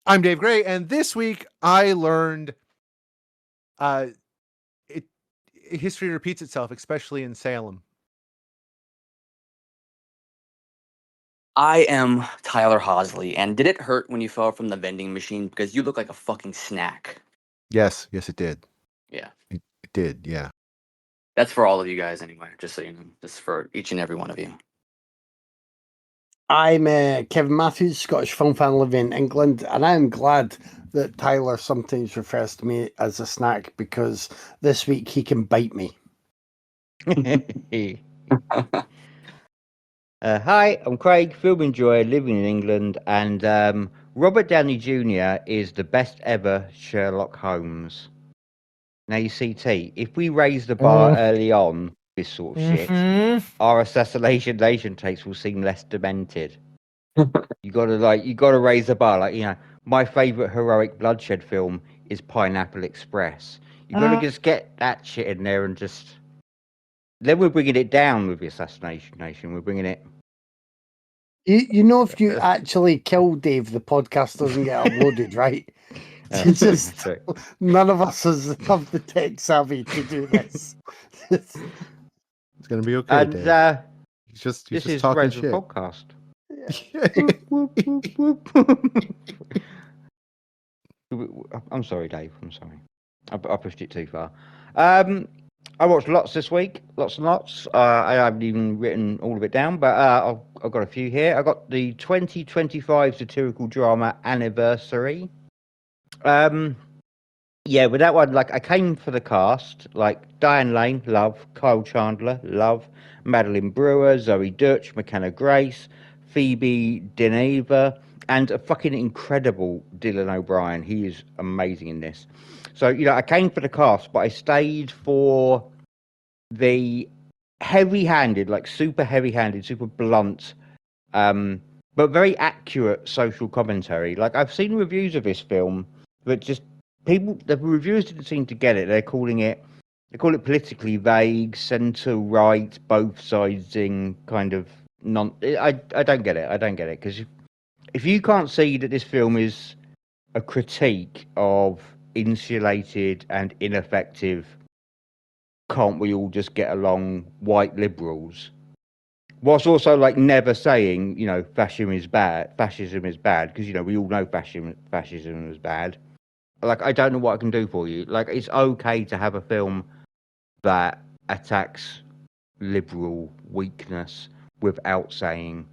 I'm Dave Gray, and this week I learned uh, it, history repeats itself, especially in Salem. I am Tyler Hosley, and did it hurt when you fell from the vending machine? Because you look like a fucking snack. Yes, it did. Yeah. It did, yeah. That's for all of you guys anyway, just so you know. Just for each and every one of you. I'm Kevin Matthews, Scottish film fan living in England, and I'm glad that Tyler sometimes refers to me as a snack because this week he can bite me. Hi, I'm Craig, film enjoyer living in England, and Robert Downey Jr. is the best ever Sherlock Holmes. Now, you see, T, if we raise the bar early on this sort of shit, our Assassination Nation takes will seem less demented. You gotta raise the bar. Like, my favourite heroic bloodshed film is Pineapple Express. You gotta just get that shit in there and just. Then we're bringing it down with the Assassination Nation. We're bringing it. You know, if you actually kill Dave, the podcast doesn't get uploaded, right? It's just none of us have the tech savvy to do this. It's gonna be okay, and, Dave. He's just talking shit. Podcast. I'm sorry, Dave. I'm sorry. I pushed it too far. I watched lots this week, lots and lots. I haven't even written all of it down, but I've got a few here. I got the 2025 satirical drama Anniversary. Yeah, with that one, like, I came for the cast, like Diane Lane, love; Kyle Chandler, love; Madeline Brewer, Zoe Dutch, McKenna Grace, Phoebe Dineva, and a fucking incredible Dylan O'Brien. He is amazing in this. So, I came for the cast, but I stayed for the heavy-handed, like super heavy-handed, super blunt, but very accurate social commentary. Like, I've seen reviews of this film, but just the reviewers didn't seem to get it. They call it politically vague, centre-right, both-siding kind of I don't get it. I don't get it, because if you can't see that this film is a critique of insulated and ineffective, can't we all just get along white liberals, whilst also like never saying fascism is bad, because we all know fascism is bad. Like, I don't know what I can do for you. Like, it's okay to have a film that attacks liberal weakness without saying,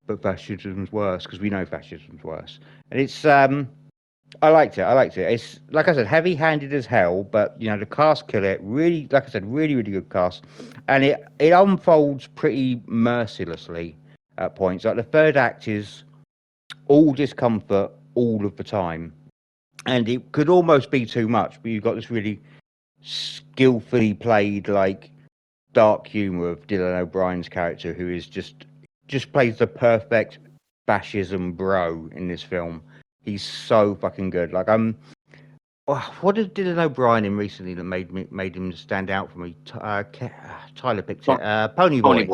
but fascism's worse, because we know fascism's worse. And it's I liked it. It's, like I said, heavy-handed as hell, but the cast kill it. Really, like I said, really, really good cast, and it unfolds pretty mercilessly at points. Like, the third act is all discomfort all of the time, and it could almost be too much. But you've got this really skillfully played, like, dark humor of Dylan O'Brien's character, who is just plays the perfect fascism bro in this film. He's so fucking good. Like, what did Dylan O'Brien in recently that made him stand out for me? Tyler picked it. Pony Boy.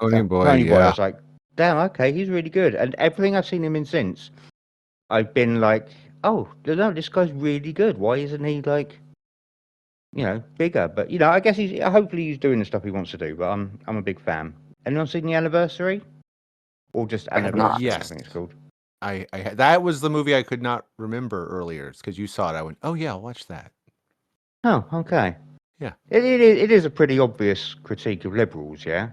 Pony Boy. I was like, damn, okay, he's really good. And everything I've seen him in since, I've been like, oh, no, this guy's really good. Why isn't he, like, bigger? But I guess hopefully he's doing the stuff he wants to do. But I'm a big fan. Anyone seen The Anniversary? Or just Anniversary? Yes. I think it's called. I that was the movie I could not remember earlier. It's because you saw it. I went, oh yeah, I'll watch that. Oh, okay. Yeah. It is a pretty obvious critique of liberals, yeah?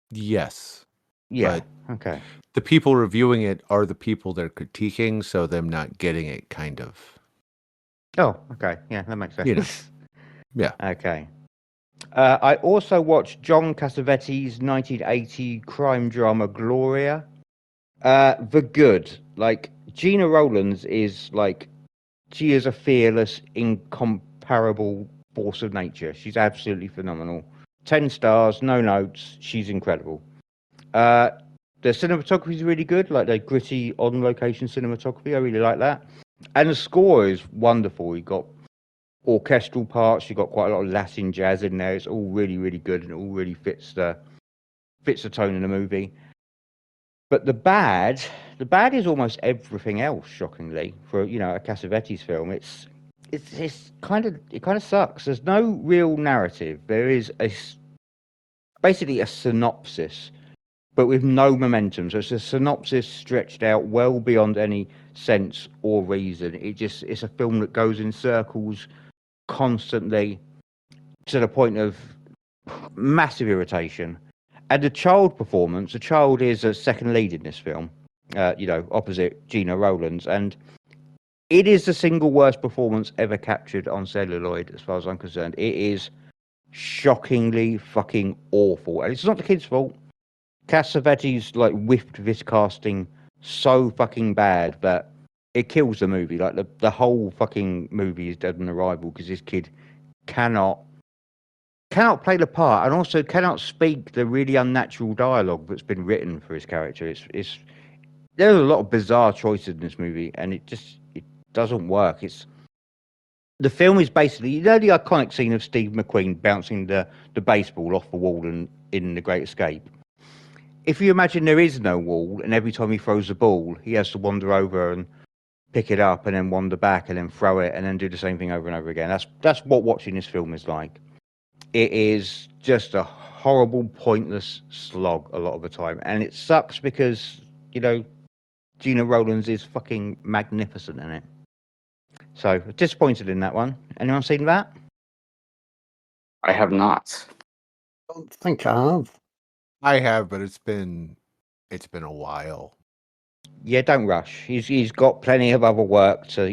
Yes. Yeah. But okay. The people reviewing it are the people they're critiquing, so them not getting it kind of. Oh, okay. Yeah, that makes sense. Yeah. Okay. I also watched John Cassavetes' 1980 crime drama Gloria. The good. Like, Gina Rowlands is like, she is a fearless, incomparable force of nature. She's absolutely phenomenal. 10 stars, no notes. She's incredible. The cinematography is really good, like the gritty on-location cinematography. I really like that. And the score is wonderful. You got orchestral parts. You got quite a lot of Latin jazz in there. It's all really, really good, and it all really fits the tone of the movie. But the bad is almost everything else. Shockingly, for a Cassavetes film, it's kind of sucks. There's no real narrative. There is basically a synopsis, but with no momentum. So it's a synopsis stretched out well beyond any sense or reason. It's a film that goes in circles constantly to the point of massive irritation. And the child performance, the child is a second lead in this film, opposite Gina Rowlands, and it is the single worst performance ever captured on celluloid, as far as I'm concerned. It is shockingly fucking awful, and it's not the kid's fault. Cassavetes whiffed this casting so fucking bad that it kills the movie. Like the whole fucking movie is dead on arrival because this kid cannot play the part, and also cannot speak the really unnatural dialogue that's been written for his character. It's there are a lot of bizarre choices in this movie, and it doesn't work. The film is basically the iconic scene of Steve McQueen bouncing the baseball off the wall in The Great Escape. If you imagine there is no wall, and every time he throws the ball, he has to wander over and pick it up, and then wander back, and then throw it, and then do the same thing over and over again. That's what watching this film is like. It is just a horrible, pointless slog a lot of the time. And it sucks because, Gina Rowlands is fucking magnificent in it. So, disappointed in that one. Anyone seen that? I have not. I don't think I have. I have, but it's been a while. Yeah, don't rush. He's got plenty of other work to,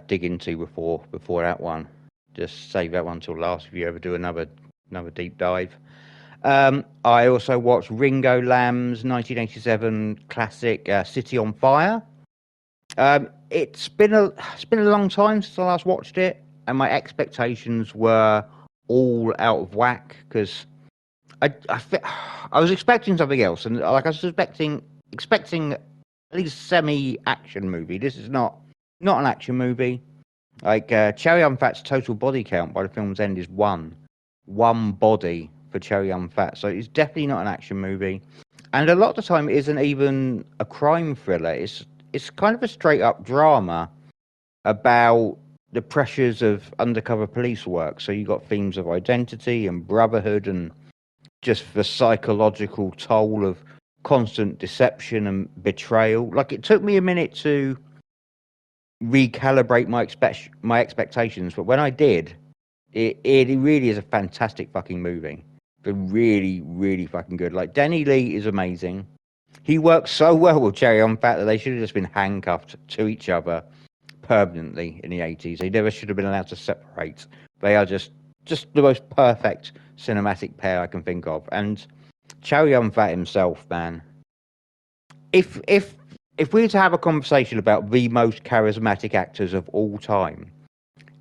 dig into before that one. Just save that one till last if you ever do another deep dive. I also watched Ringo Lam's 1987 classic City on Fire. It's been a long time since I last watched it, and my expectations were all out of whack because I was expecting something else, and I was expecting at least semi-action movie. This is not an action movie. Cherry on Fat's total body count by the film's end is one body for Cherry on Fat, so it's definitely not an action movie. And a lot of the time, it isn't even a crime thriller. It's kind of a straight up drama about the pressures of undercover police work. So you got themes of identity and brotherhood, and just the psychological toll of constant deception and betrayal. It took me a minute to recalibrate my expectations, but when I did, it really is a fantastic fucking movie. But really, really fucking good. Denny Lee is amazing. He works so well with Cherry on Fat that they should have just been handcuffed to each other permanently in the 80s. They never should have been allowed to separate. They are just the most perfect cinematic pair I can think of. And Cherry on Fat himself, man. If we were to have a conversation about the most charismatic actors of all time,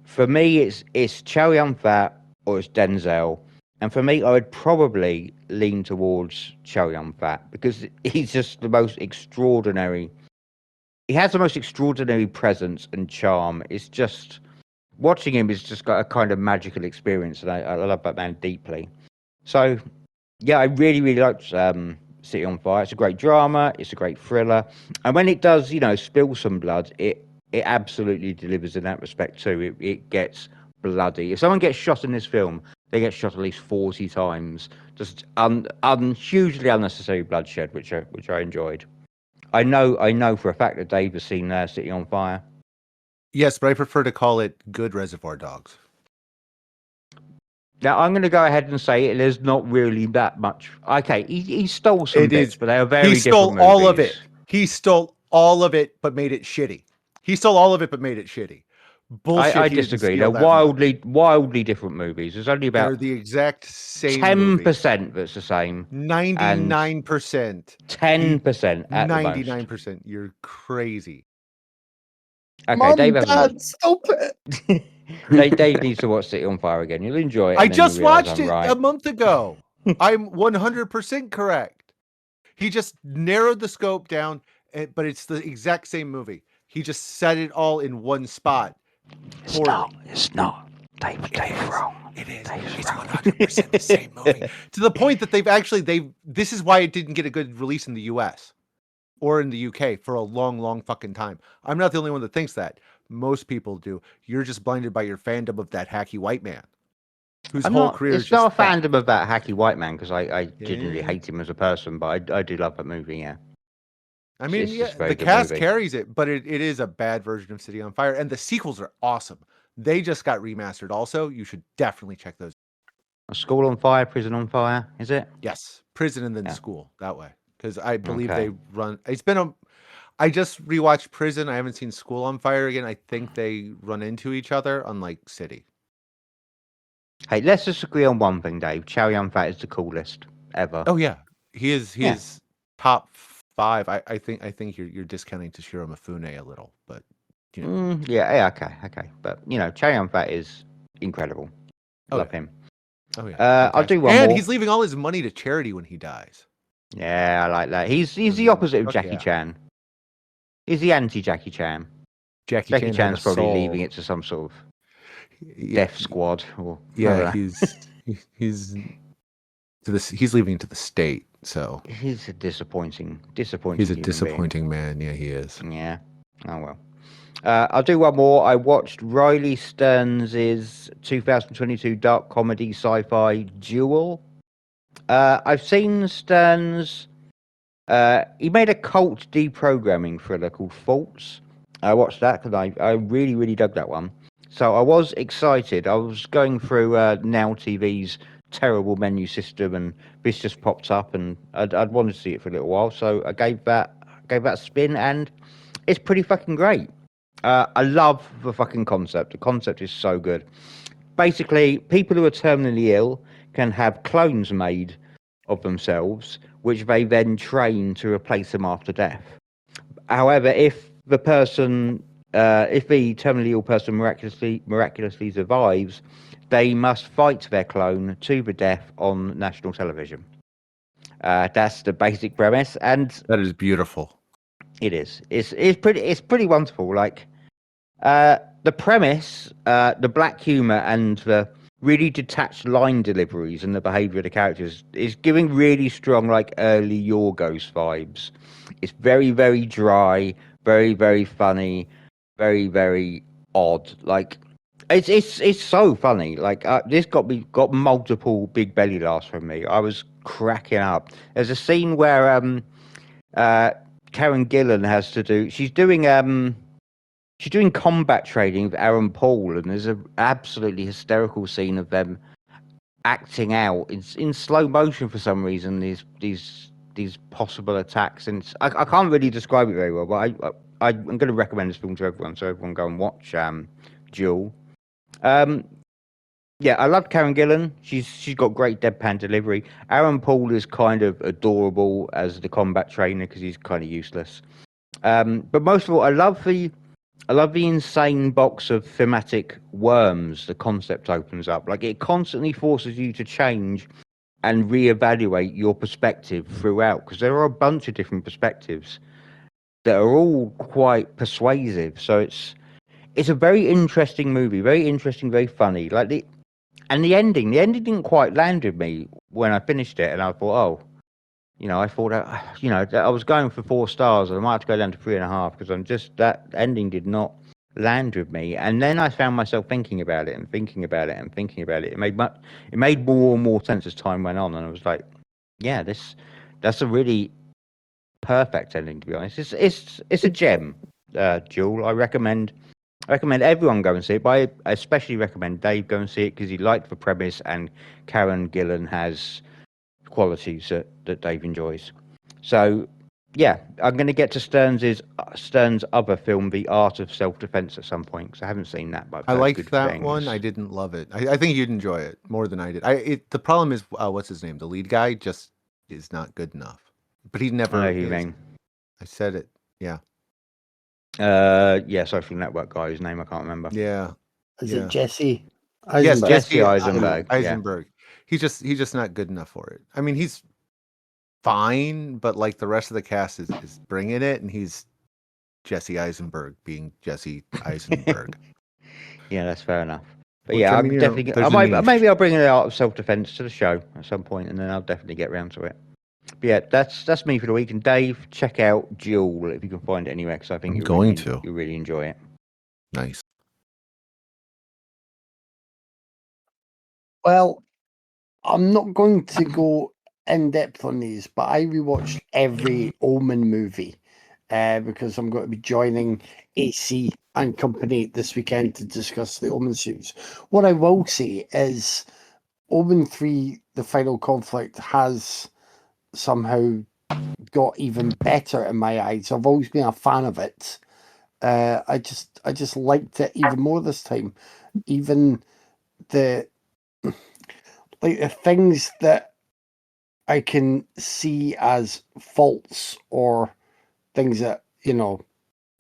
for me it's Cherry on Fat or it's Denzel. And for me, I would probably lean towards Cherry on Fat because he's just the most extraordinary. He has the most extraordinary presence and charm. It's just watching him is just got a kind of magical experience, and I love that man deeply. So, yeah, I really, really liked City on Fire. It's a great drama. It's a great thriller, and when it does, spill some blood, it absolutely delivers in that respect too. It gets bloody. If someone gets shot in this film, they get shot at least 40 times. Just hugely unnecessary bloodshed, which I enjoyed. I know for a fact that Dave has seen City on Fire. Yes, but I prefer to call it Good Reservoir Dogs. Now, I'm going to go ahead and say it is not really that much. Okay, he stole some bits, but they are very different movies. He stole all of it. He stole all of it, but made it shitty. He stole all of it, but made it shitty. Bullshit. I disagree. They're wildly different movies. There's only about they're the exact same 10% that's the same. 99%. 10% at 99%. You're crazy. Okay, Mom, Dave, Dad, stop it. Dave needs to watch City on Fire again. You'll enjoy it. I just watched it a month ago. I'm 100% correct. He just narrowed the scope down, but it's the exact same movie. He just set it all in one spot. It's not. Dave's wrong. It is. Dave's It's wrong. 100% the same movie. To the point that this is why it didn't get a good release in the US or in the UK for a long, long fucking time. I'm not the only one that thinks that. Most people do. You're just blinded by your fandom of that hacky white man whose whole career is It's not a just theft. fandom of that hacky white man because I genuinely Yeah. hate him as a person, but I do love that movie. Yeah. I mean, It's just a very the good cast movie. carries it, but it is a bad version of City on Fire, and the sequels are awesome. They just got remastered also. You should definitely check those. A School on Fire, Prison on Fire, is it? Yes, Prison and then Yeah. School that way, because I believe Okay. they run. I just rewatched Prison. I haven't seen School on Fire again. I think they run into each other, unlike City. Hey, let's just agree on one thing, Dave. Chow Yun-fat is the coolest ever. Oh yeah, he is. He Yeah. is top 5. I think you're discounting Toshiro Mifune a little, but you know. Yeah, okay. But Chow Yun-fat is incredible. Oh, Love yeah. him. Oh yeah, I'll do one and more. he's leaving all his money to charity when he dies. Yeah, I like that. He's the opposite of Fuck Jackie yeah. Chan. He's the anti-Jackie Chan. Jackie Jackie Chan Chan's had a probably soul. leaving it to some sort of Yeah, death squad or yeah, he's leaving it to the state. So he's a disappointing he's a human being. disappointing man. Yeah, he is. Yeah. Oh well. I'll do one more. I watched Riley Stearns' 2022 dark comedy sci-fi Duel. I've seen Stearns. He made a cult deprogramming thriller called Faults. I watched that because I really, really dug that one. So I was excited. I was going through Now TV's terrible menu system, and this just popped up, and I'd wanted to see it for a little while. So I gave that a spin, and it's pretty fucking great. I love the fucking concept. The concept is so good. Basically, people who are terminally ill can have clones made of themselves, which they then train to replace them after death. However, if the terminally ill person miraculously survives, they must fight their clone to the death on national television. That's the basic premise, and That is beautiful. it is. It's pretty wonderful. Like the premise, the black humor, and the really detached line deliveries and the behavior of the characters is giving really strong, like early Yorgos vibes. It's very, very dry, very, very funny, very, very odd. Like it's so funny. Like this got multiple big belly laughs from me. I was cracking up. There's a scene where Karen Gillan has to do. She's doing combat training with Aaron Paul, and there's an absolutely hysterical scene of them acting out in slow motion for some reason. These possible attacks, and I can't really describe it very well, but I'm going to recommend this film to everyone, so everyone go and watch Duel. Yeah, I love Karen Gillan. She's got great deadpan delivery. Aaron Paul is kind of adorable as the combat trainer because he's kind of useless. But most of all, I love the insane box of thematic worms the concept opens up. Like it constantly forces you to change and reevaluate your perspective throughout, because there are a bunch of different perspectives that are all quite persuasive. So it's a very interesting movie, very interesting, very funny. Like the ending didn't quite land with me when I finished it, and I thought, I thought, I was going for 4 stars, and I might have to go down to 3.5 because that ending did not land with me. And then I found myself thinking about it and thinking about it and thinking about it. It made more and more sense as time went on, and I was like, yeah, that's a really perfect ending, to be honest. It's a gem, Jewel. I recommend everyone go and see it, but I especially recommend Dave go and see it because he liked the premise, and Karen Gillan has qualities that Dave enjoys. So, yeah, I'm going to get to Stern's other film, The Art of Self-Defense, at some point, because I haven't seen that. But I I've heard liked good that things. one. I didn't love it. I think you'd enjoy it more than I did. The problem is, what's his name? The lead guy just is not good enough. But he never. I know who you is. mean. I said it. Yeah. Yeah, Social Network guy whose name I can't remember. Yeah. Is Yeah. it Jesse? Yes, Eisenberg? Jesse Eisenberg. Eisenberg. He's just not good enough for it. I mean, he's fine, but like the rest of the cast is bringing it, and he's Jesse Eisenberg being Jesse Eisenberg. Yeah, that's fair enough. But Which, yeah, I I mean, could definitely. there's a niche. Maybe I'll bring the art of self-defense to the show at some point, and then I'll definitely get round to it. But yeah, that's me for the week. And Dave, check out Duel if you can find it anywhere, because I think I'm you going to. you really enjoy it. Nice. Well, I'm not going to go in depth on these, but I rewatched every Omen movie because I'm going to be joining AC and Company this weekend to discuss the Omen series. What I will say is Omen 3, The Final Conflict, has somehow got even better in my eyes. I've always been a fan of it. I just liked it even more this time. Even the the things that I can see as faults or things that,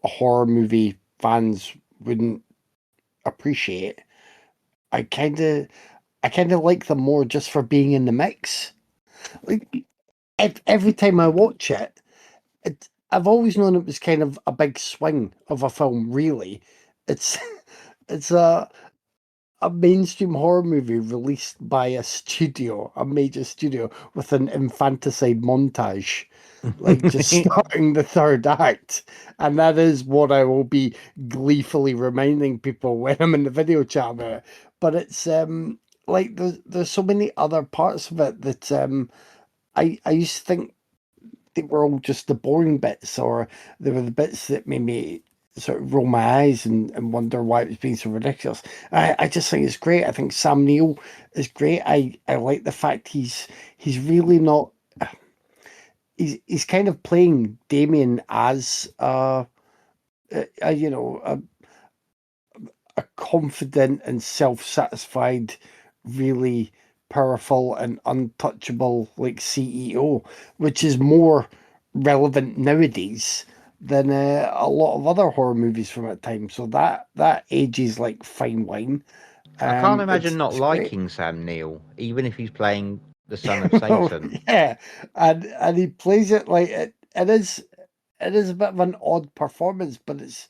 horror movie fans wouldn't appreciate. I kind of like them more just for being in the mix. Like every time I watch it, I've always known it was kind of a big swing of a film. Really, it's it's a mainstream horror movie released by a major studio, with an infanticide montage, like just starting the third act. And that is what I will be gleefully reminding people when I'm in the video chat about it. But it's like there's so many other parts of it that I used to think they were all just the boring bits, or they were the bits that made me sort of roll my eyes and wonder why it was being so ridiculous. I just think it's great. I think Sam Neill is great. I like the fact he's really not. He's kind of playing Damien as a confident and self-satisfied, really powerful and untouchable like CEO, which is more relevant nowadays than a lot of other horror movies from that time. So that ages like fine wine. I can't imagine not It's great. liking Sam Neill, even if he's playing the son of Oh, Satan. yeah, and he plays it like it is a bit of an odd performance, but it's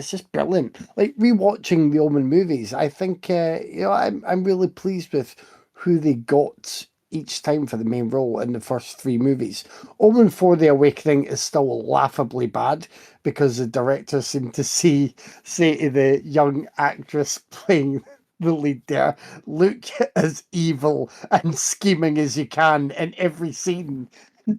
just brilliant. Like rewatching the Omen movies, I think I'm really pleased with who they got each time for the main role in the first three movies. Omen 4: The Awakening is still laughably bad because the director seemed to say to the young actress playing the lead there, look as evil and scheming as you can in every scene.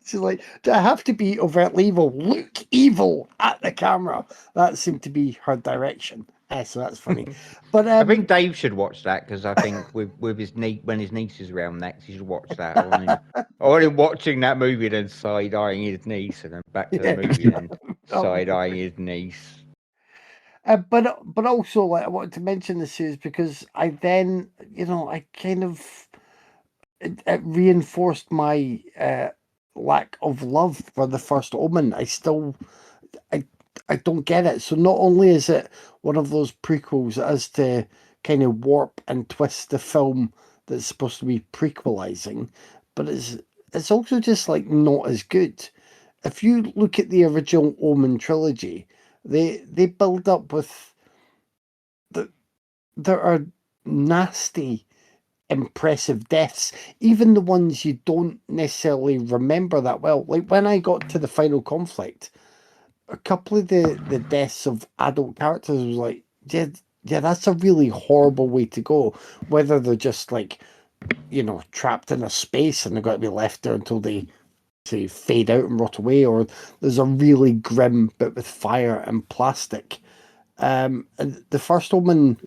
She's like, do I have to be overtly evil? Look evil at the camera. That seemed to be her direction. So that's funny. But I think Dave should watch that, because I think with his niece, when his niece is around next, he should watch that. I want him watching that movie and then side eyeing his niece, and then back to the yeah, movie and then oh, side eyeing his niece. but also like I wanted to mention this series because I then I kind of it reinforced my lack of love for the first Omen. I I don't get it. So not only is it one of those prequels as to kind of warp and twist the film that's supposed to be prequelizing, but it's also just like not as good. If you look at the original Omen trilogy, they build up with there are nasty, impressive deaths, even the ones you don't necessarily remember that well. Like when I got to the final conflict, a couple of the deaths of adult characters was like, yeah, that's a really horrible way to go. Whether they're just like, trapped in a space and they're going to be left there until they say fade out and rot away, or there's a really grim bit with fire and plastic. And the first Omen,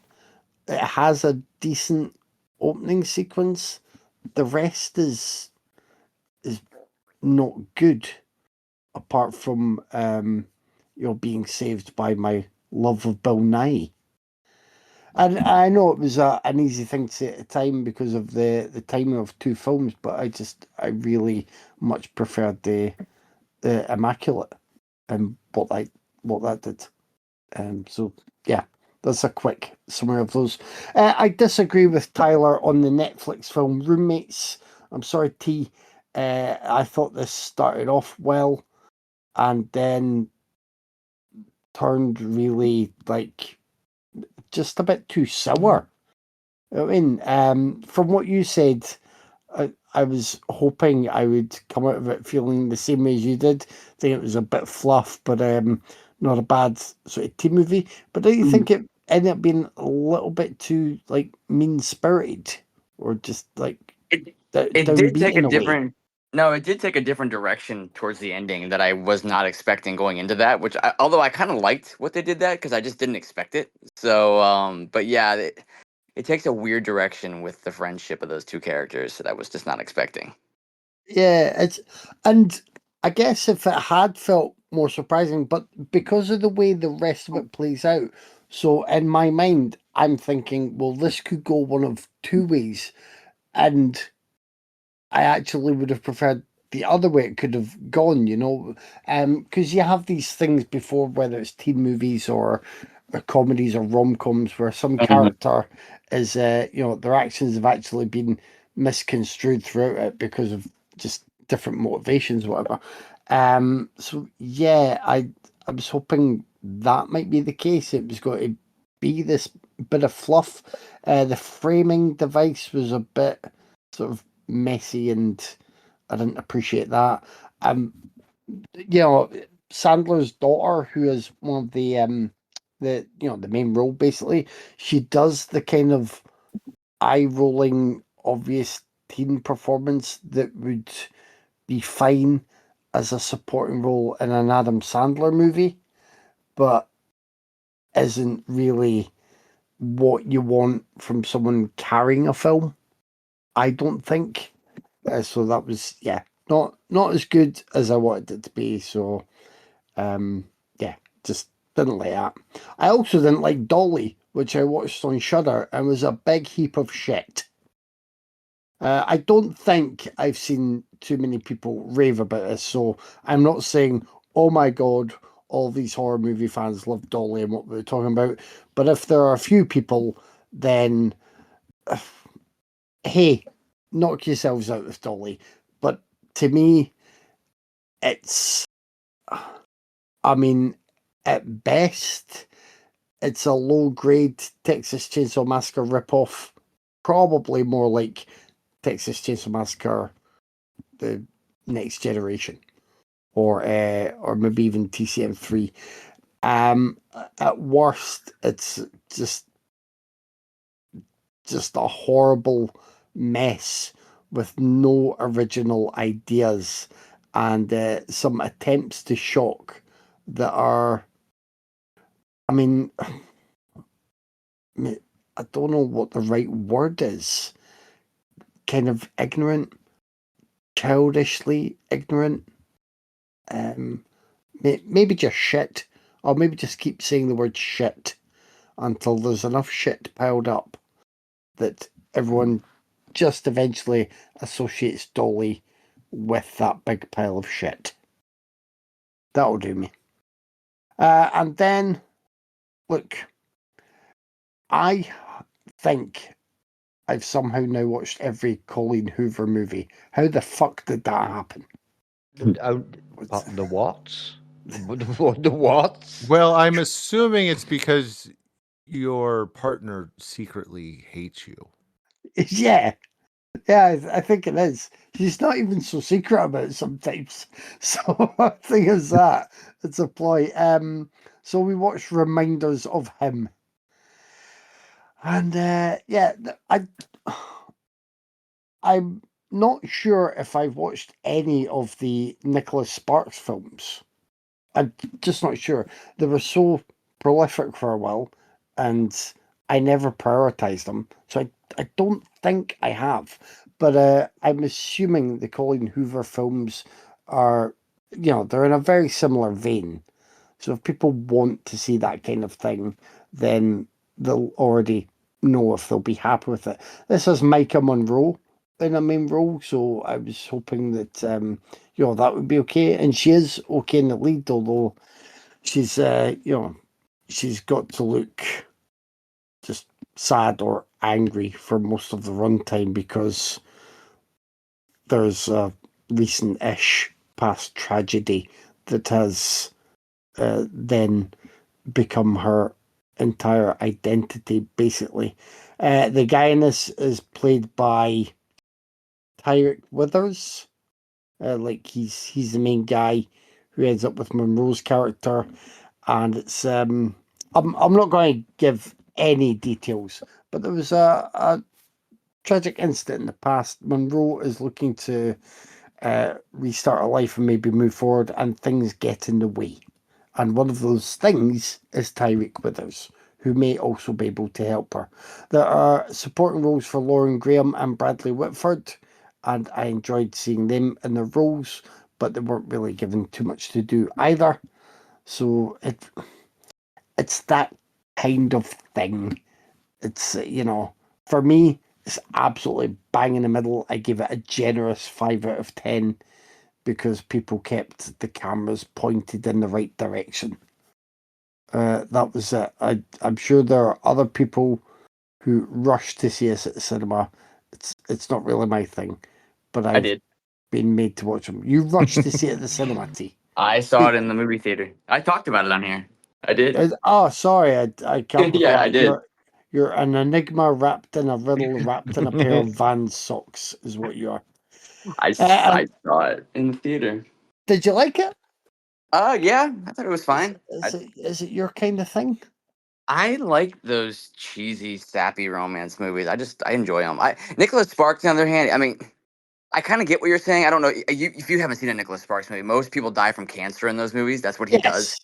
it has a decent opening sequence. The rest is not good, apart from being saved by my love of Bill Nye. And I know it was an easy thing to say at the time because of the timing of two films, but I really much preferred the Immaculate and what that did. So yeah, that's a quick summary of those. I disagree with Tyler on the Netflix film Roommates. I'm sorry, T. I thought this started off well and then turned really like just a bit too sour. I mean, from what you said, I was hoping I would come out of it feeling the same way as you did. I think it was a bit fluff, but not a bad sort of teen movie. But don't you think it ended up being a little bit too like mean spirited, or just like It did downbeat take a in a way? different no, it did take a different direction towards the ending that I was not expecting going into that. Although I kind of liked what they did that because I just didn't expect it. So, but yeah, it takes a weird direction with the friendship of those two characters that I was just not expecting. Yeah, and I guess if it had felt more surprising, but because of the way the rest of it plays out, so in my mind, I'm thinking, well, this could go one of two ways, and I actually would have preferred the other way it could have gone, because you have these things before, whether it's teen movies or comedies or rom-coms, where some character is, their actions have actually been misconstrued throughout it because of just different motivations, whatever. So yeah, I was hoping that might be the case. It was going to be this bit of fluff. The framing device was a bit sort of messy, and I didn't appreciate that. You know, Sandler's daughter, who is one of the main role, basically, she does the kind of eye rolling, obvious teen performance that would be fine as a supporting role in an Adam Sandler movie, but isn't really what you want from someone carrying a film. I don't think. So that was not as good as I wanted it to be. So yeah, just didn't like that. I also didn't like Dolly, which I watched on Shudder and was a big heap of shit. I don't think I've seen too many people rave about this, so I'm not saying, oh my god, all these horror movie fans love Dolly and what we're talking about. But if there are a few people, then hey, knock yourselves out with Dolly. But to me, it's, I mean, at best, it's a low grade Texas Chainsaw Massacre ripoff. Probably more like Texas Chainsaw Massacre, the next generation, or maybe even TCM3. At worst, it's just a horrible mess with no original ideas and some attempts to shock that are, I mean, I don't know what the right word is. Kind of ignorant, childishly ignorant. Maybe just shit, or maybe just keep saying the word shit until there's enough shit piled up that everyone just eventually associates Dolly with that big pile of shit. That'll do me. And then, look, I think I've somehow now watched every Colleen Hoover movie. How the fuck did that happen? The what? The what? Well, I'm assuming it's because your partner secretly hates you. Yeah, yeah, I think it is. She's not even so secret about it sometimes. So I think it's that. It's a ploy. So we watched Reminders of Him. And I'm not sure if I've watched any of the Nicholas Sparks films. I'm just not sure. They were so prolific for a while, and I never prioritized them. So I don't think I have. But I'm assuming the Colleen Hoover films are, they're in a very similar vein. So if people want to see that kind of thing, then they'll already know if they'll be happy with it. This has Micah Monroe in a main role, so I was hoping that that would be okay. And she is okay in the lead, although she's she's got to look just sad or angry for most of the runtime because there's a recent-ish past tragedy that has then become her entire identity, basically. The guy in this is played by Tyrek Withers. Like he's the main guy who ends up with Monroe's character, and it's I'm not going to give any details, but there was a tragic incident in the past. Monroe is looking to restart her life and maybe move forward, and things get in the way. And one of those things is Tyreek Withers, who may also be able to help her. There are supporting roles for Lauren Graham and Bradley Whitford, and I enjoyed seeing them in their roles, but they weren't really given too much to do either. So it's that kind of thing. It's, for me, it's absolutely bang in the middle. I give it a generous 5 out of 10 because people kept the cameras pointed in the right direction. That was it. I'm sure there are other people who rushed to see us at the cinema. It's not really my thing, but I I've did. been made to watch them. You rushed to see it at the cinema, T. I saw it in the movie theater. I talked about it on here. I did. Oh, sorry, I can't Yeah, I forget. did. You're an enigma wrapped in a riddle, wrapped in a pair of Vans socks, is what you are. I saw it in the theater. Did you like it? Yeah, I thought it was fine. Is it your kind of thing? I like those cheesy, sappy romance movies. I enjoy them. Nicholas Sparks, on the other hand, I mean, I kind of get what you're saying. I don't know if you haven't seen a Nicholas Sparks movie. Most people die from cancer in those movies. That's what he does.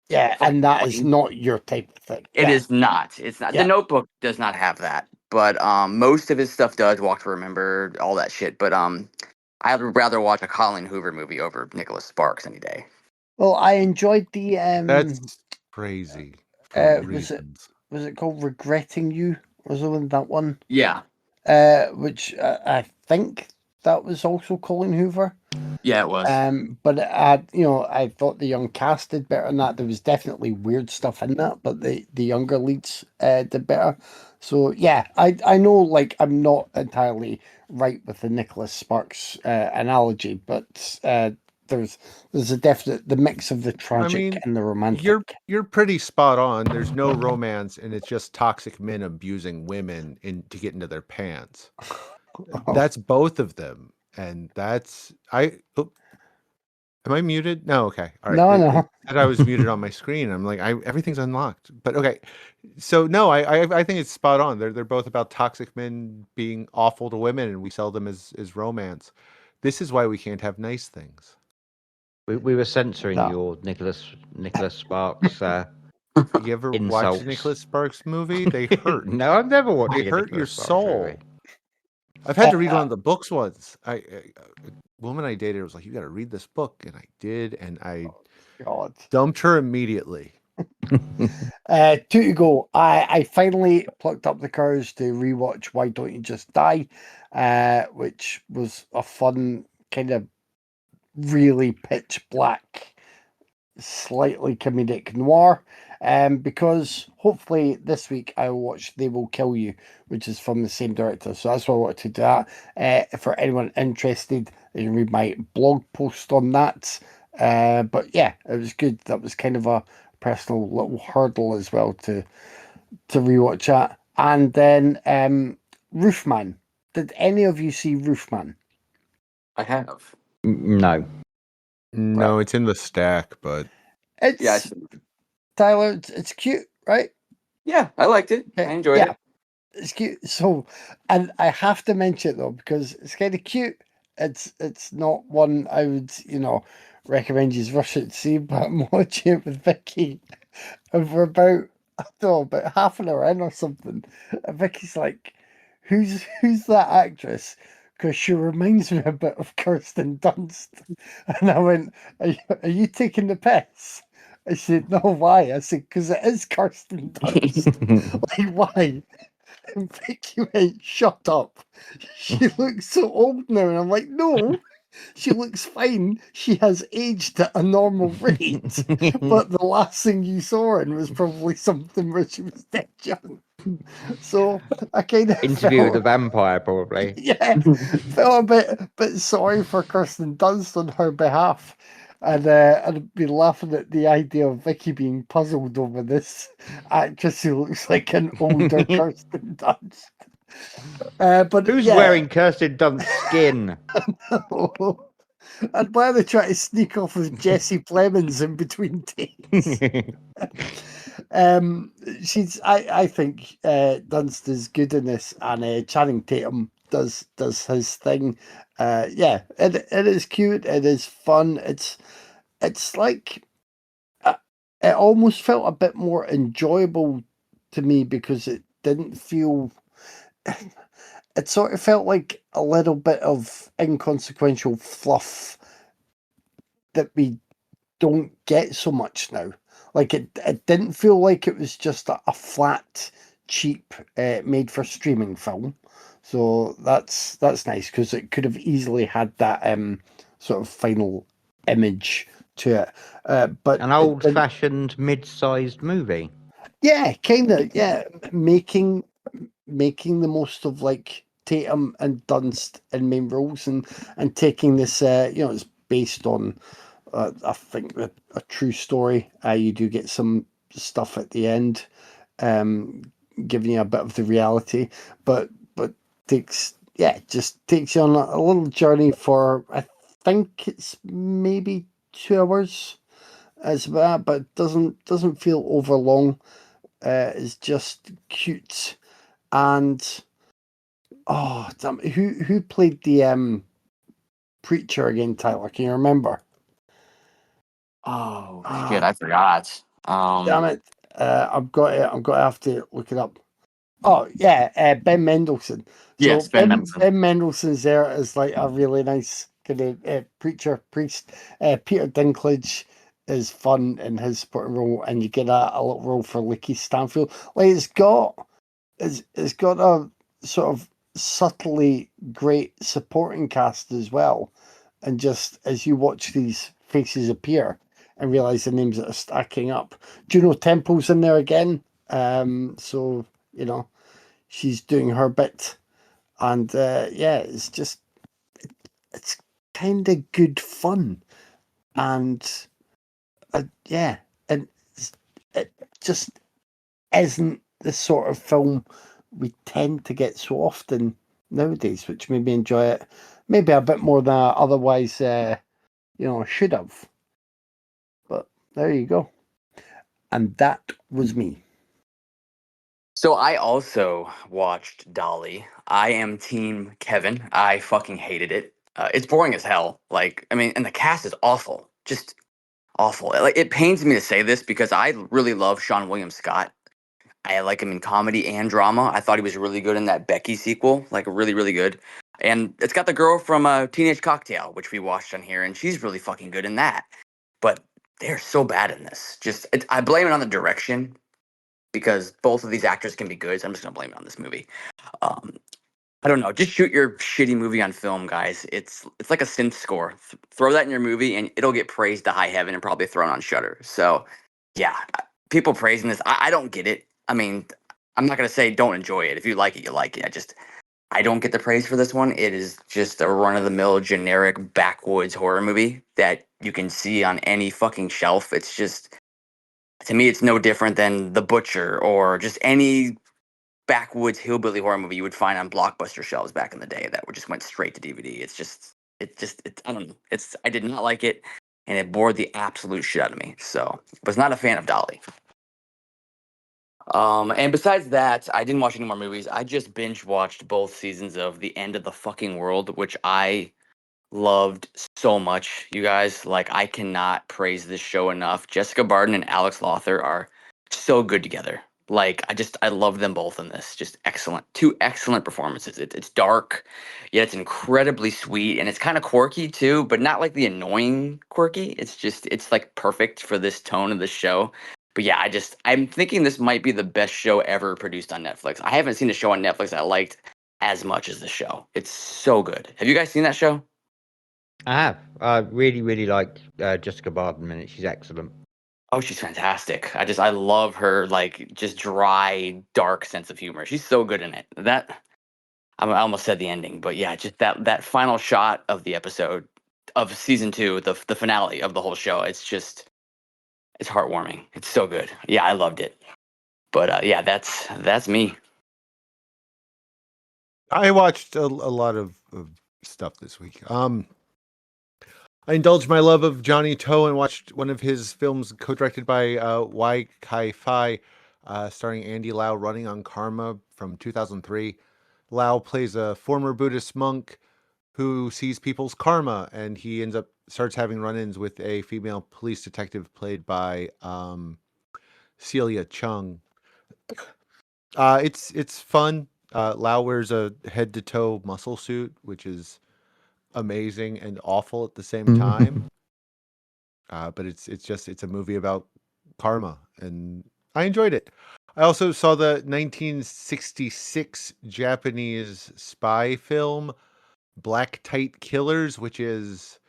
Yeah, Fucking and that is funny. not your type of thing. It is not. It's not. Yeah. The Notebook does not have that, but most of his stuff does. Walk to Remember, all that shit. But I would rather watch a Colin Hoover movie over Nicholas Sparks any day. Well, I enjoyed the That's crazy for was reasons. it called Regretting You or something, that one? Yeah. Which I think that was also Colin Hoover. Yeah, it was. But I thought the young cast did better than that. There was definitely weird stuff in that, but the younger leads did better. So yeah, I know, like, I'm not entirely right with the Nicholas Sparks analogy, but there's a definite the mix of the tragic and the romantic. You're pretty spot on. There's no romance, and it's just toxic men abusing women to get into their pants. That's both of them, and am I muted? No, okay. All right. No. It said I was muted on my screen. I'm like, everything's unlocked. But okay. So no, I think it's spot on. They're both about toxic men being awful to women, and we sell them as romance. This is why we can't have nice things. We were censoring your Nicholas Sparks. You ever insults. watch a Nicholas Sparks movie? They hurt. No, I've never watched. They hurt your Sparks soul. movie. I've had to read one of the books once. A woman I dated was like, "You got to read this book," and I did, and I dumped her immediately. 2 to go. I finally plucked up the courage to rewatch Why Don't You Just Die, which was a fun kind of really pitch black, slightly comedic noir. Because hopefully this week I will watch They Will Kill You, which is from the same director. So that's why I wanted to do that. For anyone interested, you can read my blog post on that. But yeah, it was good. That was kind of a personal little hurdle as well to rewatch that. And then Roofman. Did any of you see Roofman? I have. No. No, it's in the stack, but It's Tyler. It's cute, right? Yeah, I liked it. I enjoyed it. It's cute. So, and I have to mention it though because it's kind of cute. It's not one I would recommend you rush it to see, but I'm watching it with Vicky, and for about half an hour in or something, and Vicky's like, "Who's that actress?" Because she reminds me a bit of Kirsten Dunst, and I went, "Are you taking the piss?" I said, "No, why?" I said, "Because it is Kirsten Dunst." Like, why? And Vicky went, "Shut up. She looks so old now." And I'm like, "No, she looks fine. She has aged at a normal rate." But the last thing you saw her in was probably something where she was dead young. So I kind of Interview with the Vampire, probably. Yeah, felt a bit sorry for Kirsten Dunst on her behalf. And I'd be laughing at the idea of Vicky being puzzled over this actress who looks like an older Kirsten Dunst. But Who's yeah, wearing Kirsten Dunst's skin? I'd rather try to sneak off with Jesse Plemons in between takes. I think Dunst is good in this, and Channing Tatum does his thing. It is cute. It is fun. It's like it almost felt a bit more enjoyable to me because it didn't feel. It sort of felt like a little bit of inconsequential fluff that we don't get so much now. Like it didn't feel like it was just a flat, cheap, made for streaming film. So that's nice because it could have easily had that sort of final image to it. But An it didn't. old-fashioned, mid-sized movie. Yeah, kind of. Yeah, making the most of like Tatum and Dunst in main roles and taking this. It's based on I think a true story. You do get some stuff at the end, um, giving you a bit of the reality, but just takes you on a little journey for I think it's maybe 2 hours as well, but it doesn't feel over long. It's just cute and oh damn, who played the preacher again, Tyler? Can you remember? Oh shit, Ah, I forgot. damn it. I'm gonna have to look it up. Oh yeah, Ben Mendelsohn. So Yes, Ben Mendelsohn. Ben Mendelsohn's there as like a really nice kind of preacher priest. Peter Dinklage is fun in his supporting role, and you get a little role for Lakeith Stanfield. Like it's got a sort of subtly great supporting cast as well. And just as you watch these faces appear and realize the names that are stacking up, Juno Temple's in there again. So you know she's doing her bit, and it's kind of good fun, and yeah, and it just isn't the sort of film we tend to get so often nowadays, which made me enjoy it maybe a bit more than I otherwise, should have. But there you go. And that was me. So I also watched Dolly. I am Team Kevin. I fucking hated it. It's boring as hell. Like, I mean, and the cast is awful. Just awful. Like, it pains me to say this because I really love Sean William Scott. I like him in comedy and drama. I thought he was really good in that Becky sequel, like really, really good. And it's got the girl from Teenage Cocktail, which we watched on here, and she's really fucking good in that. But they're so bad in this. I blame it on the direction because both of these actors can be good. So I'm just gonna blame it on this movie. Um, I don't know. Just shoot your shitty movie on film, guys. It's like a synth score. Throw that in your movie, and it'll get praised to high heaven and probably thrown on Shutter. So, yeah, people praising this, I don't get it. I mean, I'm not gonna say don't enjoy it. If you like it, you like it. I don't get the praise for this one. It is just a run of the mill generic backwoods horror movie that you can see on any fucking shelf. It's just to me, it's no different than The Butcher or just any backwoods hillbilly horror movie you would find on Blockbuster shelves back in the day that would just went straight to DVD. I don't know. I did not like it, and it bored the absolute shit out of me. So, was not a fan of Dolly. And besides that, I didn't watch any more movies. I just binge watched both seasons of The End of the Fucking World, which I loved so much, you guys. Like, I cannot praise this show enough. Jessica Barden and Alex Lothar are so good together. Like, I love them both in this. Just excellent. Two excellent performances. It's dark, yet it's incredibly sweet, and it's kind of quirky too, but not like the annoying quirky. It's like perfect for this tone of the show. But yeah, I'm thinking this might be the best show ever produced on Netflix. I haven't seen a show on Netflix I liked as much as the show. It's so good. Have you guys seen that show? I have. I really, really like Jessica Barden in it. She's excellent. Oh, she's fantastic. I love her like just dry, dark sense of humor. She's so good in it. I almost said the ending, but yeah, just that final shot of the episode. of season 2, the finale of the whole show. It's heartwarming. It's so good. Yeah, I loved it. But yeah, that's me. I watched a lot of stuff this week. I indulged my love of Johnny To and watched one of his films co-directed by Wai Kai-fai, starring Andy Lau, Running on Karma from 2003. Lau plays a former Buddhist monk who sees people's karma, and he starts having run-ins with a female police detective played by Celia Chung. It's fun. Lau wears a head-to-toe muscle suit, which is amazing and awful at the same time. But it's a movie about karma, and I enjoyed it. I also saw the 1966 Japanese spy film Black Tight Killers, which is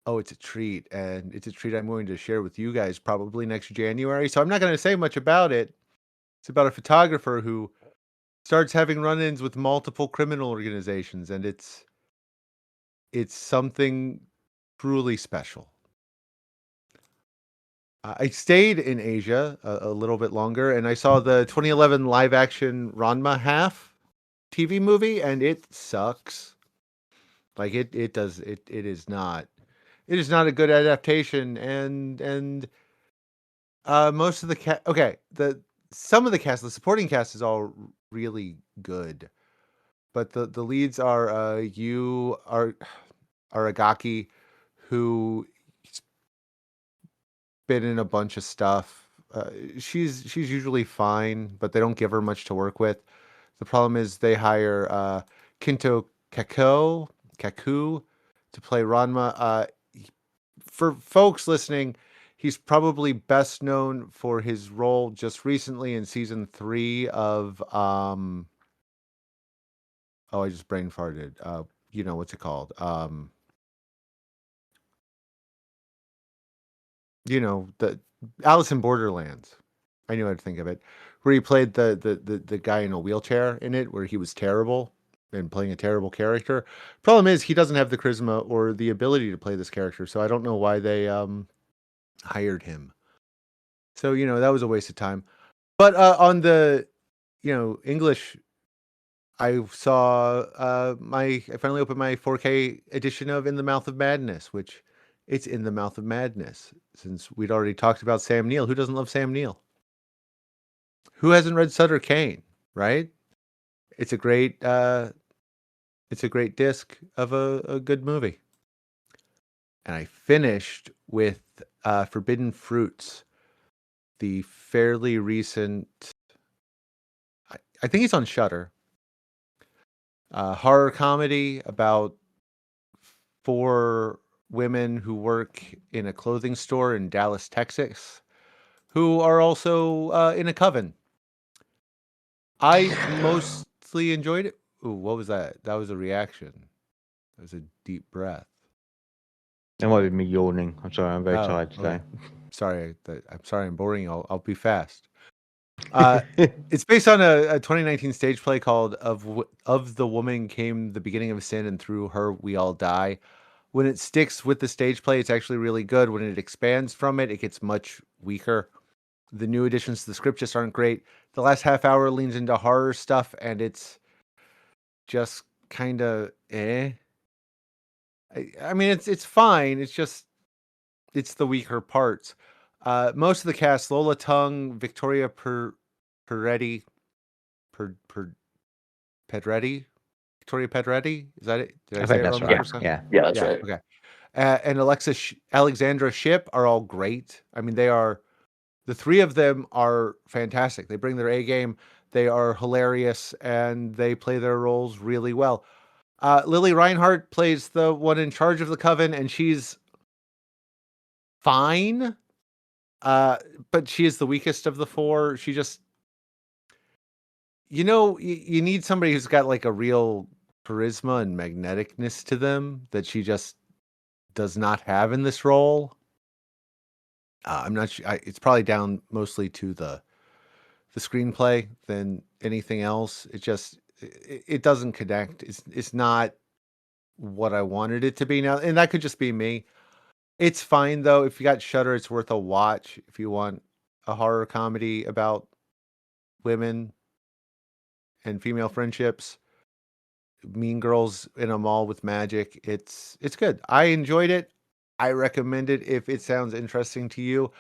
it's a treat, and it's a treat I'm going to share with you guys probably next January. So I'm not going to say much about it. It's about a photographer who starts having run-ins with multiple criminal organizations, and it's something truly special. I stayed in Asia a little bit longer, and I saw the 2011 live-action Ranma Half TV movie, and it sucks. Like it is not a good adaptation, and most of the some of the cast, the supporting cast is all really good, but the leads are Yu Aragaki, who been in a bunch of stuff. She's usually fine, but they don't give her much to work with. The problem is they hire Kinto Kaku to play Ranma. For folks listening, he's probably best known for his role just recently in season 3 of I just brain farted. What's it called? The Alice in Borderlands. I knew how to think of it. Where he played the guy in a wheelchair in it, where he was terrible and playing a terrible character. Problem is, he doesn't have the charisma or the ability to play this character, so I don't know why they hired him. So, that was a waste of time. But on the, English, I saw I finally opened my 4K edition of In the Mouth of Madness, which it's In the Mouth of Madness. Since we'd already talked about Sam Neill. Who doesn't love Sam Neill? Who hasn't read Sutter Kane, right? It's a great disc of a good movie. And I finished with Forbidden Fruits, the fairly recent, I think it's on Shudder, horror comedy about 4 women who work in a clothing store in Dallas, Texas, who are also in a coven. I mostly enjoyed it. Ooh, what was that? That was a reaction. That was a deep breath. That might be me yawning. I'm sorry, I'm very Oh, tired today. okay. I'm sorry I'm boring you. I'll be fast. It's based on a 2019 stage play called Of the Woman Came the Beginning of Sin, and Through Her We All Die. When it sticks with the stage play, it's actually really good. When it expands from it, it gets much weaker. The new additions to the script just aren't great. The last half hour leans into horror stuff, and it's just kind of eh. I mean, it's fine. It's the weaker parts. Most of the cast: Lola Tung, Victoria Pedretti, Victoria Pedretti. Is that it? Did I I say think it that's wrong? right. First time? Yeah. Yeah, that's Yeah. right. Okay. And Alexandra Shipp are all great. I mean, the 3 of them are fantastic. They bring their A game. They are hilarious, and they play their roles really well. Lily Reinhart plays the one in charge of the coven, and she's fine. But she is the weakest of the 4. She just, you need somebody who's got like a real charisma and magneticness to them that she just does not have in this role. I'm not sure. It's probably down mostly to the screenplay than anything else. It doesn't connect. It's not what I wanted it to be now, and that could just be me. It's fine though. If you got Shudder, it's worth a watch. If you want a horror comedy about women and female friendships, Mean Girls in a mall with magic, it's good. I enjoyed it. I recommend it if it sounds interesting to you.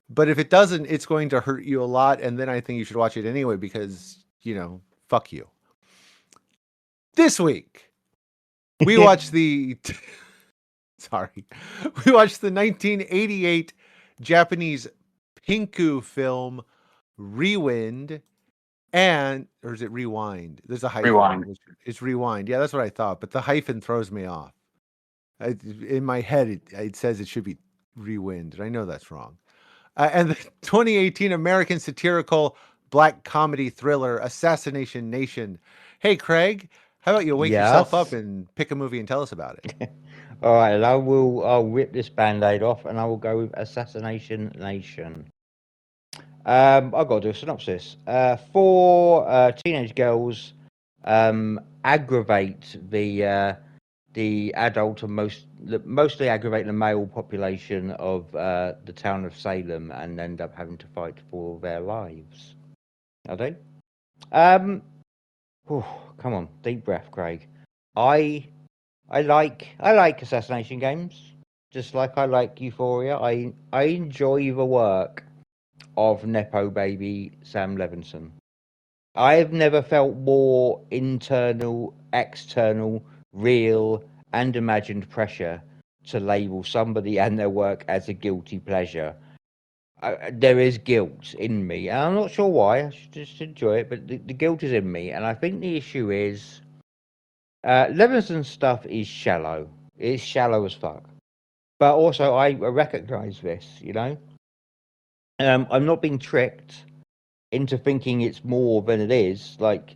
But if it doesn't, it's going to hurt you a lot, and then I think you should watch it anyway because, fuck you. This week, we watched sorry. We watched the 1988 Japanese Pinku film Rewind, or is it Rewind? There's a hyphen. Rewind. It's Rewind. Yeah, that's what I thought, but the hyphen throws me off. In my head, it says it should be Rewind, and I know that's wrong. And the 2018 American satirical black comedy thriller Assassination Nation. Hey, Craig, how about you wake yourself up and pick a movie and tell us about it? All right, I'll rip this band-aid off and I will go with Assassination Nation. I've got to do a synopsis. Four teenage girls aggravate the adult and mostly aggravate the male population of the town of Salem and end up having to fight for their lives. Are they? Come on, deep breath, Craig. I like assassination games, just like I like Euphoria. I enjoy the work of Nepo baby Sam Levinson. I have never felt more internal, external, real, and imagined pressure to label somebody and their work as a guilty pleasure. There is guilt in me, and I'm not sure why. I should just enjoy it, but the guilt is in me, and I think the issue is Levinson's stuff is shallow. It's shallow as fuck. But also, I recognise this, I'm not being tricked into thinking it's more than it is. Like,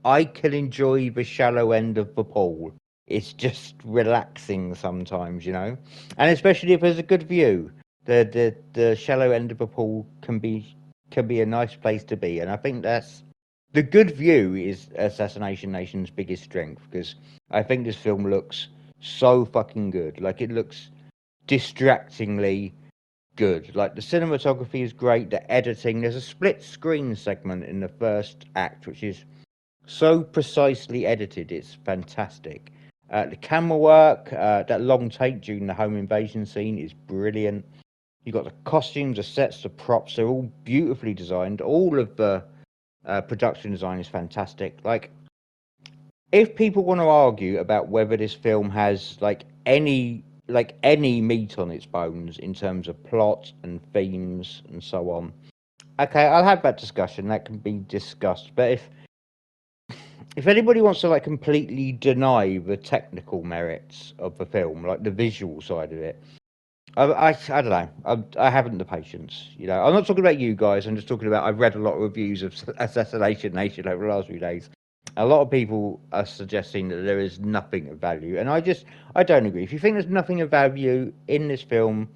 I can enjoy the shallow end of the pool. It's just relaxing sometimes, and especially if there's a good view, the shallow end of the pool can be a nice place to be, and I think that's the good view is Assassination Nation's biggest strength, because I think this film looks so fucking good. Like, it looks distractingly good. Like, the cinematography is great, the editing. There's a split screen segment in the first act, which is so precisely edited. It's fantastic. The camera work, that long take during the home invasion scene is brilliant. You've got the costumes, the sets, the props. They're all beautifully designed. All of the production design is fantastic. Like, if people want to argue about whether this film has any meat on its bones in terms of plot and themes and so on, okay, I'll have that discussion. That can be discussed. But if anybody wants to completely deny the technical merits of the film, like the visual side of it, I don't know. I haven't the patience. I'm not talking about you guys. I'm just talking about I've read a lot of reviews of Assassination Nation over the last few days. A lot of people are suggesting that there is nothing of value, and I don't agree. If you think there's nothing of value in this film,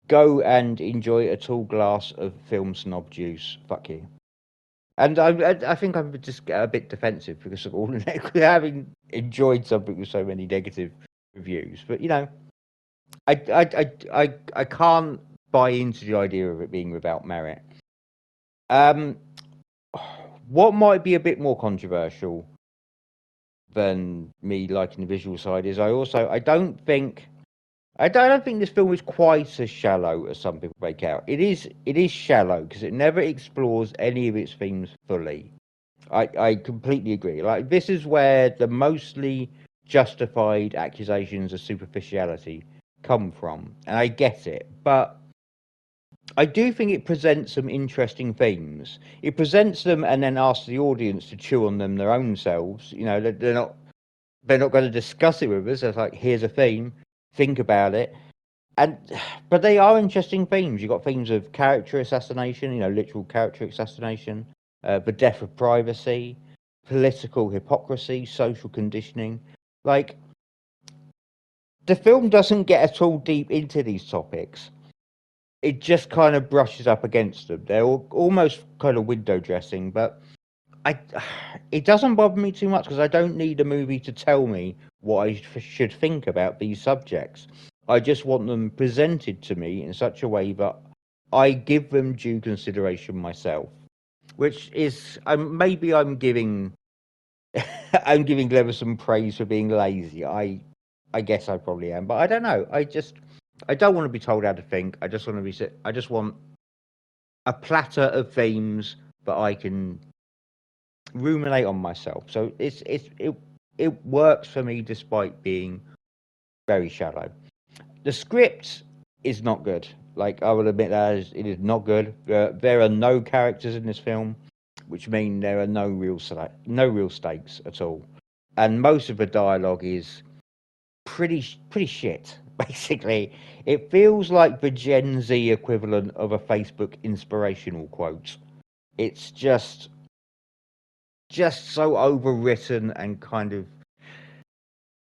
go and enjoy a tall glass of film snob juice. Fuck you. And I think I'm just a bit defensive because of all the having enjoyed something with so many negative reviews. But I can't buy into the idea of it being without merit. What might be a bit more controversial than me liking the visual side is I don't think this film is quite as shallow as some people make out. It is shallow because it never explores any of its themes fully. I completely agree. Like, this is where the mostly justified accusations of superficiality come from, and I get it, but I do think it presents some interesting themes. It presents them and then asks the audience to chew on them their own selves. They're not going to discuss it with us. It's like, here's a theme, think about it. But they are interesting themes. You've got themes of character assassination, literal character assassination, the death of privacy, political hypocrisy, social conditioning. Like, the film doesn't get at all deep into these topics. It just kind of brushes up against them. They're almost kind of window dressing, but I it doesn't bother me too much because I don't need a movie to tell me what I should think about these subjects. I just want them presented to me in such a way that I give them due consideration myself. Which is maybe I'm giving I'm giving Glover some praise for being lazy. I guess I probably am, but I don't know. I don't want to be told how to think. I just want to be. I just want a platter of themes that I can ruminate on myself. So it works for me despite being very shallow. The script is not good. Like I will admit that it is not good. There are no characters in this film, which mean there are no real stakes at all, and most of the dialogue is pretty shit. Basically, it feels like the Gen Z equivalent of a Facebook inspirational quote. It's just so overwritten and kind of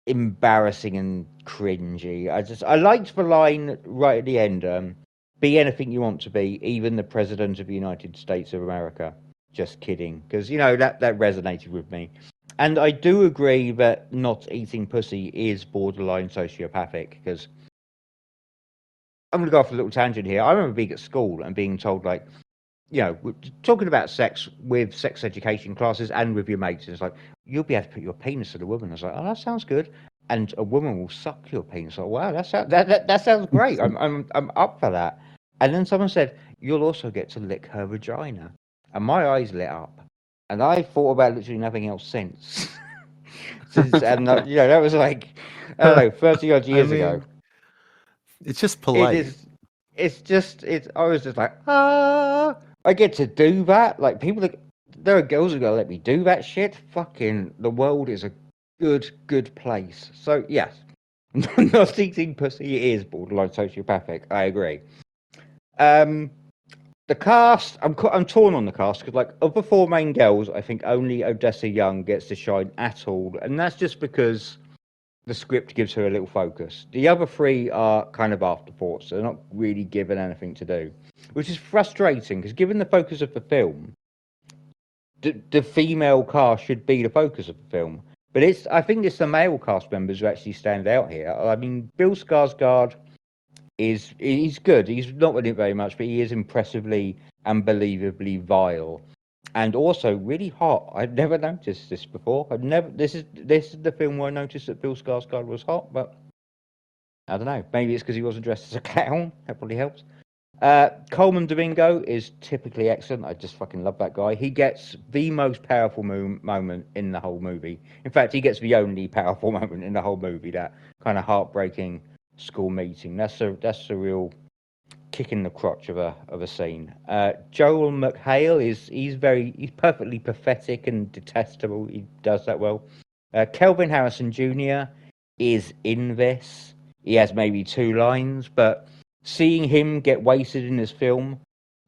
embarrassing and cringy. I liked the line right at the end. Be anything you want to be, even the president of the United States of America. Just kidding, because that resonated with me. And I do agree that not eating pussy is borderline sociopathic, because I'm going to go off a little tangent here. I remember being at school and being told, like, we're talking about sex with sex education classes and with your mates. It's like, you'll be able to put your penis in a woman. I was like, oh, that sounds good. And a woman will suck your penis. Like, wow, that sounds great. I'm up for that. And then someone said, you'll also get to lick her vagina. And my eyes lit up. And I thought about literally nothing else since. And that was like, I don't know, 30 odd years ago. It's just polite. I was just like, I get to do that. Like, there are girls who are gonna let me do that shit. Fucking, the world is a good place. So, yes, not eating pussy is borderline sociopathic. I agree. The cast, I'm torn on the cast because, like, of the four main girls, I think only Odessa Young gets to shine at all, and that's just because the script gives her a little focus. The other three are kind of afterthoughts. They're not really given anything to do, which is frustrating because given the focus of the film, the female cast should be the focus of the film. But I think it's the male cast members who actually stand out here. I mean, Bill Skarsgård he's good. He's not in it very much, but he is impressively and believably vile. And also really hot. I've never noticed this before. This is the film where I noticed that Bill Skarsgård was hot, but I don't know. Maybe it's because he wasn't dressed as a clown. That probably helps. Coleman Domingo is typically excellent. I just fucking love that guy. He gets the most powerful moment in the whole movie. In fact, he gets the only powerful moment in the whole movie. That kind of heartbreaking school meeting. That's a real kick in the crotch of a scene. Joel McHale he's perfectly pathetic and detestable. He does that well. Kelvin Harrison Jr. is in this. He has maybe 2 lines, but seeing him get wasted in this film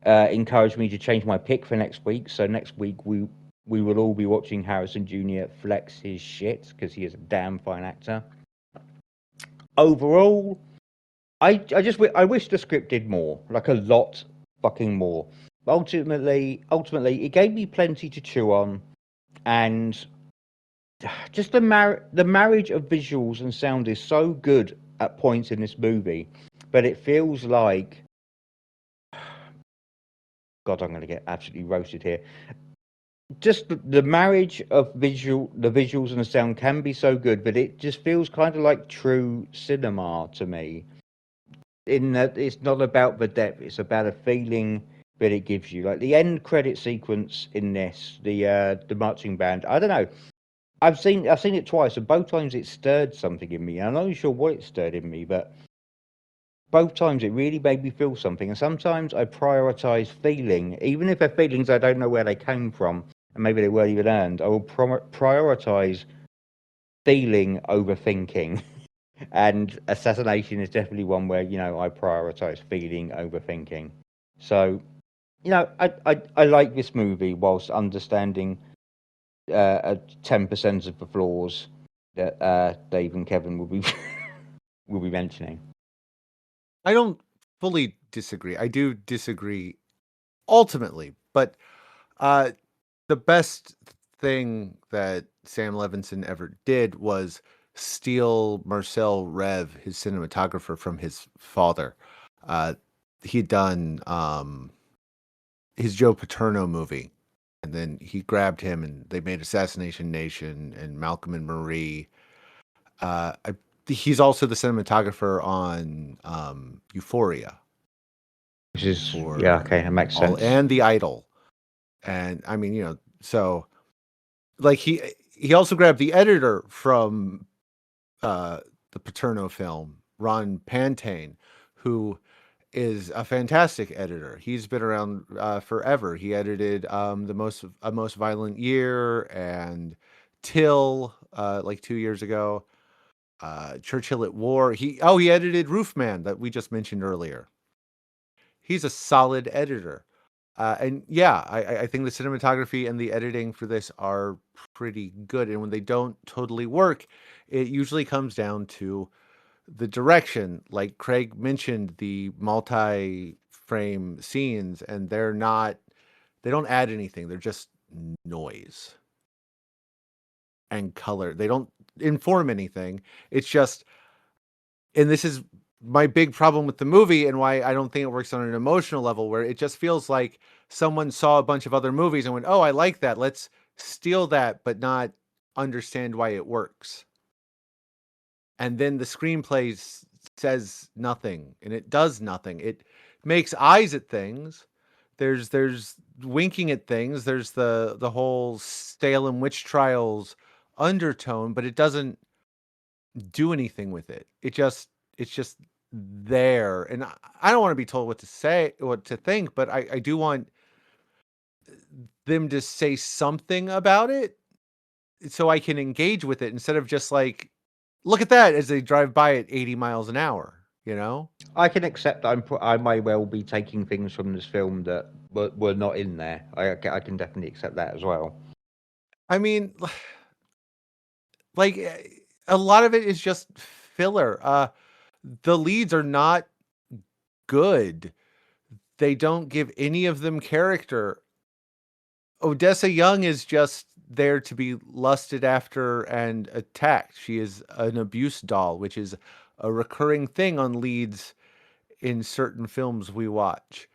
encouraged me to change my pick for next week. So next week we will all be watching Harrison Jr. flex his shit because he is a damn fine actor. Overall, I wish the script did more, like a lot fucking more. Ultimately, it gave me plenty to chew on, and just the marriage of visuals and sound is so good at points in this movie, but it feels like, God, I'm going to get absolutely roasted here. Just the marriage of the visuals and the sound can be so good, but it just feels kind of like true cinema to me. In that it's not about the depth, it's about a feeling that it gives you. Like the end credit sequence in this, the marching band. I don't know. I've seen it twice, and both times it stirred something in me. I'm not really sure what it stirred in me, but both times it really made me feel something. And sometimes I prioritize feeling, even if they're feelings I don't know where they came from, and maybe they weren't even earned. I will prioritize feeling over thinking. And Assassination is definitely one where I prioritize feeling over thinking. So I like this movie whilst understanding 10% of the flaws that Dave and Kevin will be will be mentioning. I don't fully disagree. I do disagree ultimately, but The best thing that Sam Levinson ever did was steal Marcel Rev, his cinematographer, from his father. He'd done his Joe Paterno movie, and then he grabbed him, and they made Assassination Nation and Malcolm and Marie. He's also the cinematographer on Euphoria. Which is For okay, that makes sense. and The Idol. And I mean, so like he also grabbed the editor from the Paterno film, Ron Pantane, who is a fantastic editor. He's been around forever. He edited the most violent year and Till like 2 years ago. Churchill at War. He edited Roofman that we just mentioned earlier. He's a solid editor. And yeah, I think the cinematography and the editing for this are pretty good. And when they don't totally work, it usually comes down to the direction. Like Craig mentioned, the multi-frame scenes, and they don't add anything. They're just noise and color. They don't inform anything. It's just, and this is my big problem with the movie and why I don't think it works on an emotional level, where it just feels like someone saw a bunch of other movies and went, oh, I like that. Let's steal that, but not understand why it works. And then the screenplay says nothing, and it does nothing. It makes eyes at things. There's winking at things. There's the whole Salem witch trials undertone, but it doesn't do anything with it. It's just there. And I don't want to be told what to say, what to think, but I do want them to say something about it so I can engage with it instead of just like, look at that as they drive by at 80 miles an hour, I can accept that I may well be taking things from this film that were not in there. I can definitely accept that as well. I mean, like a lot of it is just filler. The leads are not good. They don't give any of them character. Odessa Young is just there to be lusted after and attacked. She is an abuse doll, which is a recurring thing on leads in certain films we watch.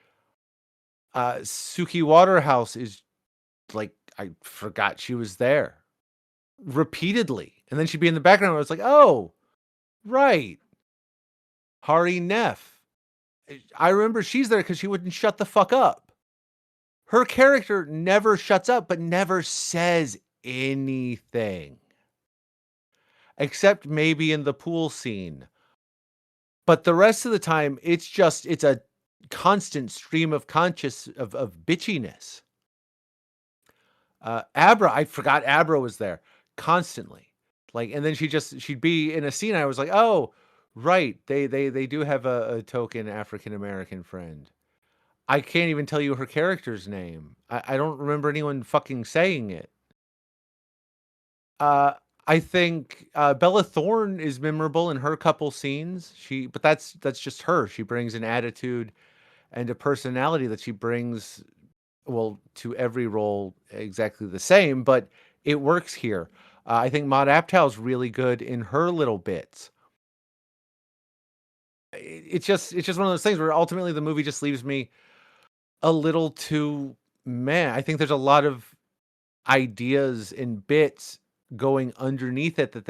Suki Waterhouse is like, I forgot she was there repeatedly. And then she'd be in the background. I was like, oh, right. Hari Neff. I remember she's there because she wouldn't shut the fuck up. Her character never shuts up, but never says anything. Except maybe in the pool scene. But the rest of the time, it's a constant stream of bitchiness. Abra, I forgot Abra was there constantly. Like, and then she'd be in a scene. I was like, oh, right. They do have a token African-American friend. I can't even tell you her character's name. I don't remember anyone fucking saying it. I think Bella Thorne is memorable in her couple scenes. But that's just her. She brings an attitude and a personality that she brings, well, to every role exactly the same, but it works here. I think Maude Apatow's really good in her little bits. It's just one of those things where ultimately the movie just leaves me a little too meh. I think there's a lot of ideas and bits going underneath it that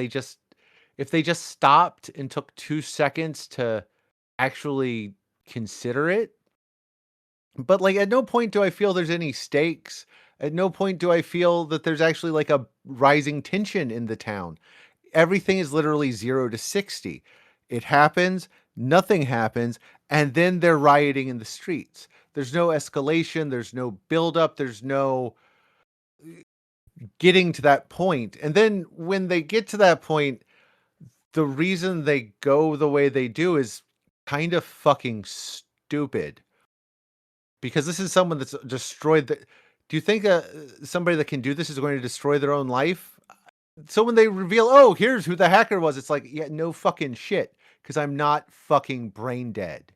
if they just stopped and took 2 seconds to actually consider it. But like at no point do I feel there's any stakes. At no point do I feel that there's actually like a rising tension in the town. Everything is literally 0 to 60. It happens, nothing happens, and then they're rioting in the streets. There's no escalation, there's no buildup, there's no getting to that point. And then when they get to that point, the reason they go the way they do is kind of fucking stupid. Because this is someone that's destroyed do you think somebody that can do this is going to destroy their own life? So when they reveal, oh, here's who the hacker was, it's like, yeah, no fucking shit, because I'm not fucking brain dead.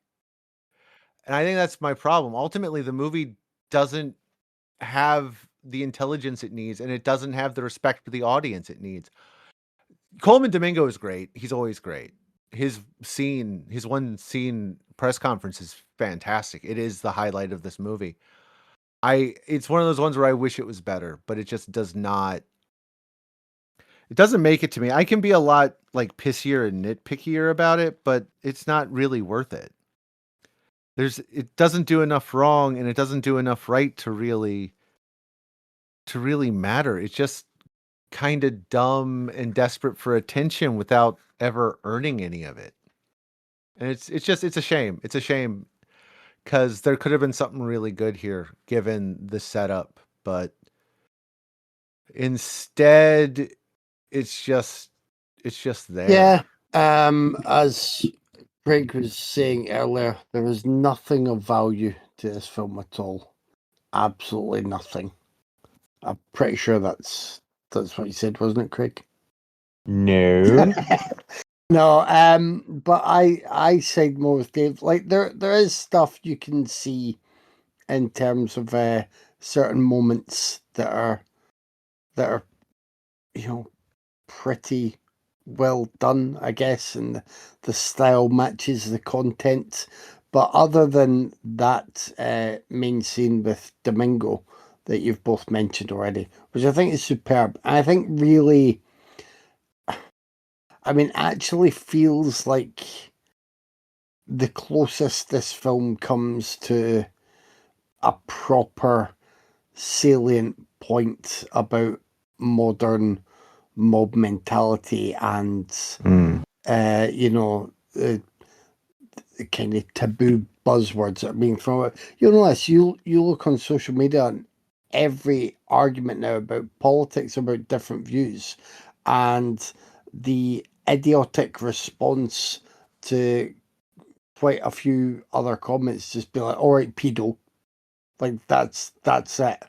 And I think that's my problem. Ultimately, the movie doesn't have the intelligence it needs, and it doesn't have the respect for the audience it needs. Coleman Domingo is great. He's always great. His one scene press conference is fantastic. It is the highlight of this movie. It's one of those ones where I wish it was better, but it just does not. It doesn't make it to me. I can be a lot like pissier and nitpickier about it, but it's not really worth it. It doesn't do enough wrong and it doesn't do enough right to really matter. It's just kind of dumb and desperate for attention without ever earning any of it. And it's a shame. It's a shame because there could have been something really good here given the setup, but instead it's just there. Yeah. As Craig was saying earlier, there was nothing of value to this film at all. Absolutely nothing. I'm pretty sure that's what you said, wasn't it, Craig? No. No, but I side more with Dave. Like there is stuff you can see in terms of certain moments that are pretty well done, I guess, and the style matches the content. But other than that main scene with Domingo that you've both mentioned already, which I think is superb, and I think really, actually feels like the closest this film comes to a proper salient point about modern mob mentality and the kind of taboo buzzwords that are being thrown out. You'll notice you look on social media and every argument now about politics, about different views, and the idiotic response to quite a few other comments just be like, all right, pedo, like that's it.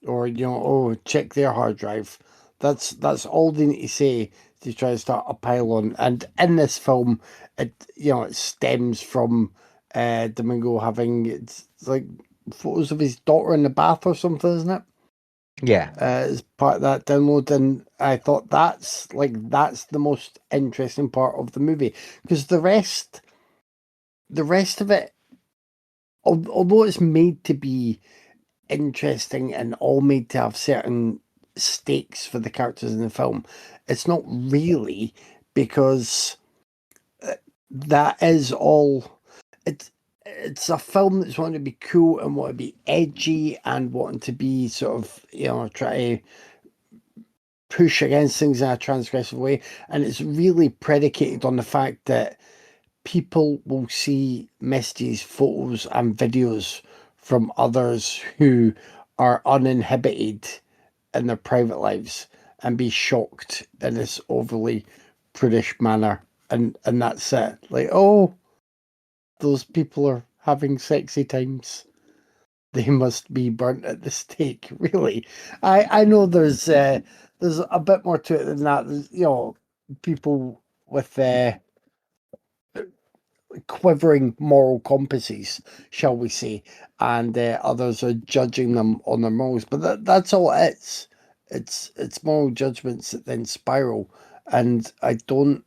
Or, oh, check their hard drive. That's all they need to say to try to start a pile-on. And in this film, it stems from Domingo having it's like photos of his daughter in the bath or something, isn't it? Yeah. As part of that download, and I thought that's the most interesting part of the movie, because the rest of it, although it's made to be interesting and all made to have certain stakes for the characters in the film, it's not really, because that is all. It's a film that's wanting to be cool and want to be edgy and wanting to be sort of try to push against things in a transgressive way, and it's really predicated on the fact that people will see messages, photos, and videos from others who are uninhibited in their private lives and be shocked in this overly prudish manner, and that's it. Like, oh, those people are having sexy times. They must be burnt at the stake. Really, I know there's a bit more to it than that. There's, people with quivering moral compasses, shall we say, and others are judging them on their morals. But that's all it is. It's moral judgments that then spiral, and I don't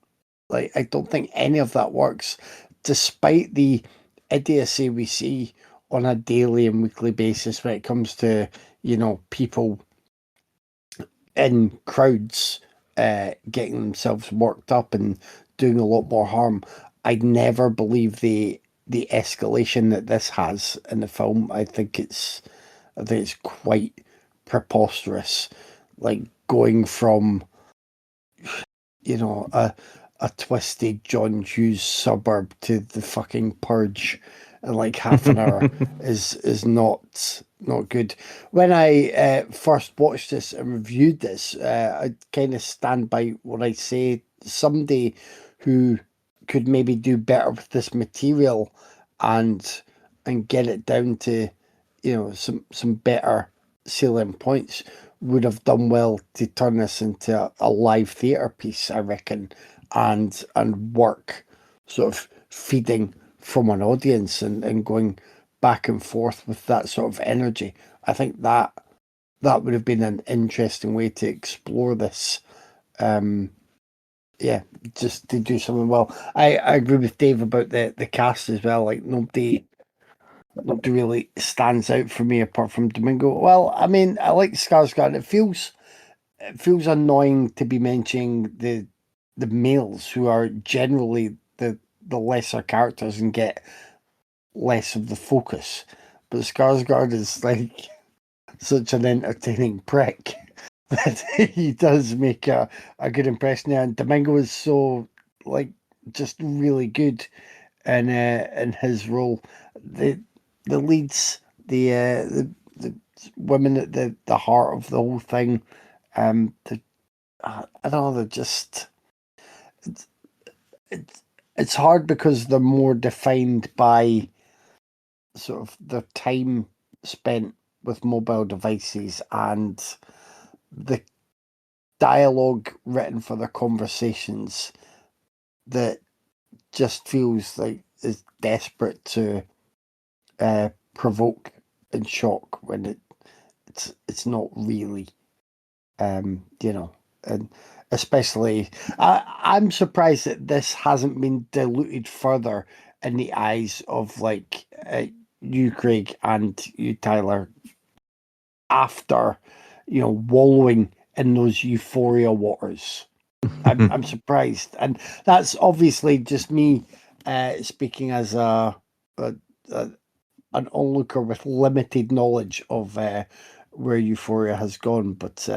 think any of that works, despite the idiocy we see on a daily and weekly basis when it comes to people in crowds getting themselves worked up and doing a lot more harm. I'd never believe the escalation that this has in the film. I think it's quite preposterous, like going from a twisted John Hughes suburb to the fucking Purge in like half an hour is not good. When I first watched this and reviewed this, I kind of stand by what I say. Somebody who could maybe do better with this material and get it down to some better salient points would have done well to turn this into a live theatre piece, I reckon, and work sort of feeding from an audience and going back and forth with that sort of energy. I think that that would have been an interesting way to explore this. Yeah, just to do something well. I agree with Dave about the cast as well. Like nobody really stands out for me apart from Domingo. Well, I mean, I like Skarsgård. It feels annoying to be mentioning the males who are generally the lesser characters and get less of the focus. But Skarsgård is like such an entertaining prick that he does make a good impression there. And Domingo is so like just really good in his role. The leads, the women at the heart of the whole thing. I don't know. They're just it's, it's hard because they're more defined by sort of the time spent with mobile devices and the dialogue written for their conversations that just feels like is desperate to provoke and shock when it's not really, you know, and especially I'm surprised that this hasn't been diluted further in the eyes of like you, Craig, and you, Tyler, after wallowing in those Euphoria waters. I'm surprised, and that's obviously just me speaking as a an onlooker with limited knowledge of where Euphoria has gone, but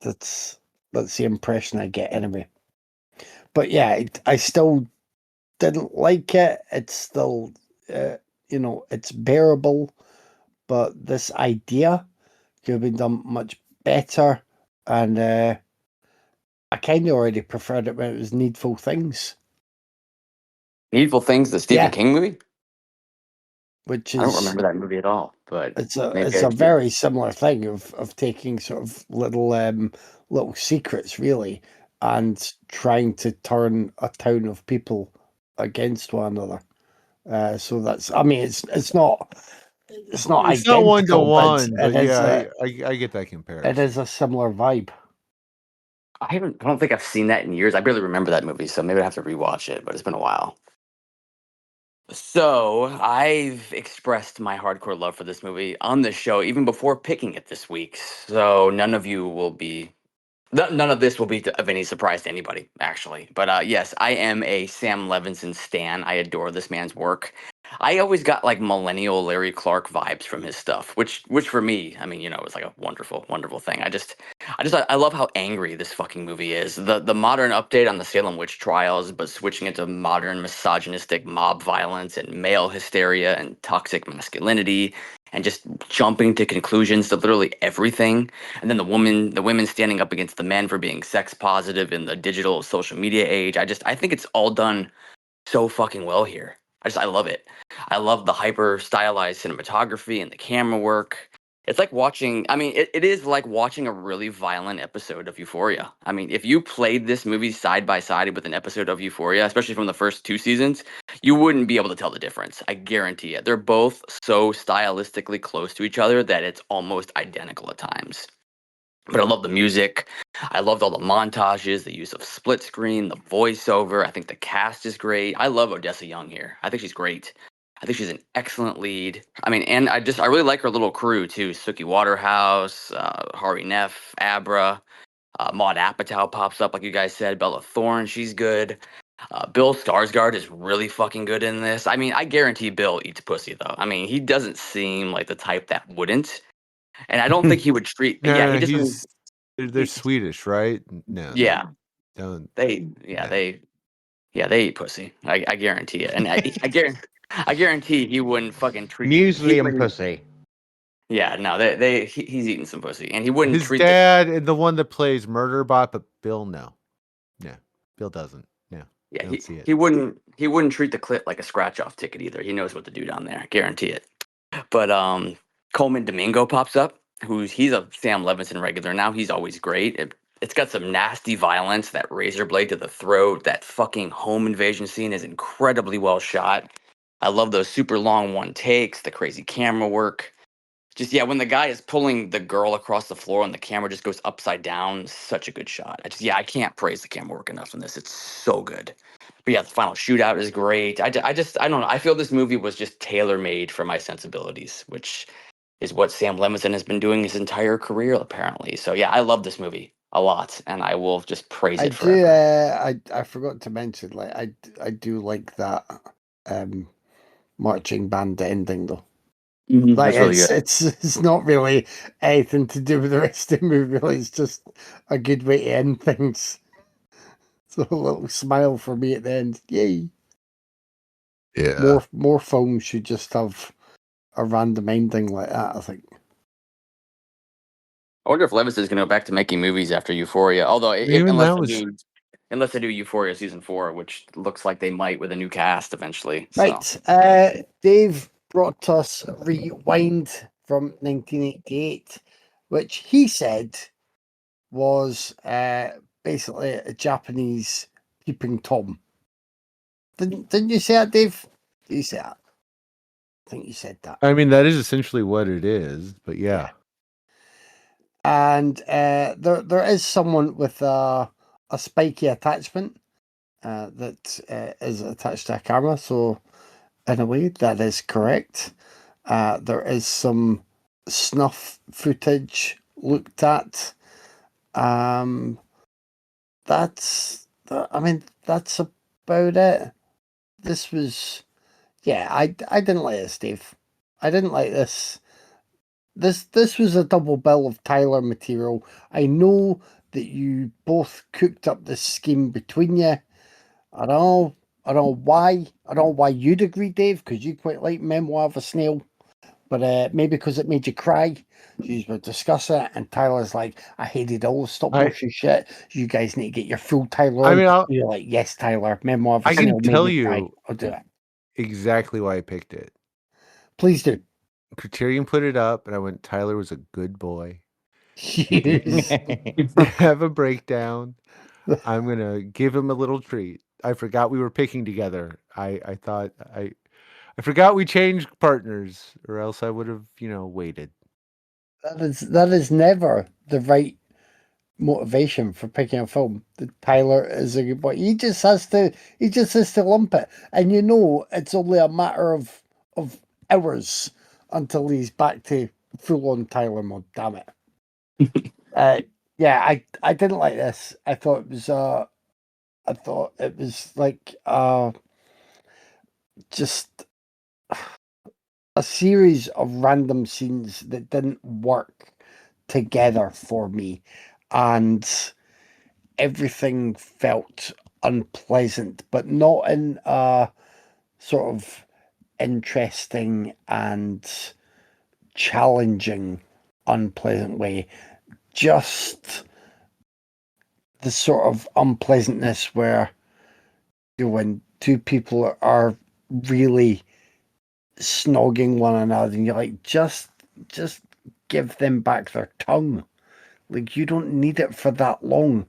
that's the impression I get anyway. But yeah, I still didn't like it. It's still, it's bearable, but this idea could have been done much better, and I kind of already preferred it when it was Needful Things. Needful Things, the Stephen Yeah. King movie? Which I don't is remember that movie at all, but it's maybe I a did. very similar thing of taking sort of little secrets really and trying to turn a town of people against one another. So that's it's not It's not one to identical, but one, but yeah, I get that comparison. it is a similar vibe. I don't think I've seen that in years. I barely remember that movie, so maybe I have to rewatch it, but it's been a while. So I've expressed my hardcore love for this movie on this show even before picking it this week. So none of this will be of any surprise to anybody, actually. But yes, I am a Sam Levinson stan. I adore this man's work. I always got like millennial Larry Clark vibes from his stuff, which for me, I mean, it's like a wonderful, wonderful thing. I love how angry this fucking movie is. The modern update on the Salem witch trials, but switching it to modern misogynistic mob violence and male hysteria and toxic masculinity, and just jumping to conclusions to literally everything. And then the women standing up against the men for being sex positive in the digital social media age. I think it's all done so fucking well here. I love it. I love the hyper stylized cinematography and the camera work. It's like watching, it is like watching a really violent episode of Euphoria. I mean, if you played this movie side by side with an episode of Euphoria, especially from the first 2 seasons, you wouldn't be able to tell the difference. I guarantee it. They're both so stylistically close to each other that it's almost identical at times. But I love the music. I loved all the montages, the use of split screen, the voiceover. I think the cast is great. I love Odessa Young here. I think she's great. I think she's an excellent lead. I mean, and I really like her little crew too. Suki Waterhouse, Hari Neff, Abra, Maud Apatow pops up like you guys said. Bella Thorne, she's good. Bill Skarsgård is really fucking good in this. I mean, I guarantee Bill eats pussy though. I mean, he doesn't seem like the type that wouldn't. And I don't think he would treat. Yeah, he No, just doesn't. they're Swedish, right? No, Yeah, don't. they. Yeah, No. they. Yeah, they eat pussy. I guarantee it. And I guarantee he wouldn't fucking treat. Muesli and pussy. Yeah, no, he's eating some pussy, and he wouldn't His treat dad and the one that plays Murderbot, but Bill, no. Bill doesn't. No, Yeah, don't see it. he wouldn't treat the clit like a scratch off ticket either. He knows what to do down there. Guarantee it. But Coleman Domingo pops up, he's a Sam Levinson regular now. He's always great. It's got some nasty violence, that razor blade to the throat, that fucking home invasion scene is incredibly well shot. I love those super long one takes, the crazy camera work. just yeah, when the guy is pulling the girl across the floor and the camera just goes upside down, such a good shot. I can't praise the camera work enough in this. It's so good. But yeah, the final shootout is great. I don't know. I feel this movie was just tailor made for my sensibilities, which is what Sam Levinson has been doing his entire career apparently. So yeah, I love this movie a lot, and I will just praise I it do. forever. I forgot to mention, like I do like that marching band ending though. Like That's really good. it's not really anything to do with the rest of the movie. Really. It's just a good way to end things. So a little smile for me at the end. Yay! Yeah. More films should just have a random ending like that. I think. I wonder if Levinson is going to go back to making movies after Euphoria. Although, Even unless that was unless they do Euphoria season 4, which looks like they might with a new cast eventually. So. Right. Dave brought us Rewind from 1988, which he said was basically a Japanese peeping Tom. Didn't you say that, Dave? Did you say that? I think you said that. I mean, that is essentially what it is, but yeah. And there is someone with a spiky attachment that is attached to a camera. So in a way, that is correct. There is some snuff footage looked at. I mean, that's about it. This was, yeah, I didn't like this, Dave. I didn't like this. This was a double bill of Tyler material. I know that you both cooked up this scheme between you. I don't know why. I don't know why you'd agree, Dave, because you quite like Memoir of a Snail. But maybe because it made you cry. You were discussing it, and Tyler's like, I hated all the stop motion shit. You guys need to get your full Tyler on. I mean, You're like, yes, Tyler, Memoir of a I Snail can made tell me cry. you I'll do it. exactly why I picked it. Please do. Criterion put it up, and I went, Tyler was a good boy. Yes. Have a breakdown. I'm gonna give him a little treat. I forgot we were picking together. I thought I forgot we changed partners, or else I would have, waited. That is never the right motivation for picking a film. That Tyler is a good boy. He just has to lump it. And it's only a matter of hours until he's back to full on Tyler mode. Damn it. Yeah, I didn't like this. I thought it was like just a series of random scenes that didn't work together for me, and everything felt unpleasant, but not in a sort of interesting and challenging unpleasant way. Just the sort of unpleasantness where when two people are really snogging one another and you're like, just give them back their tongue. Like, you don't need it for that long.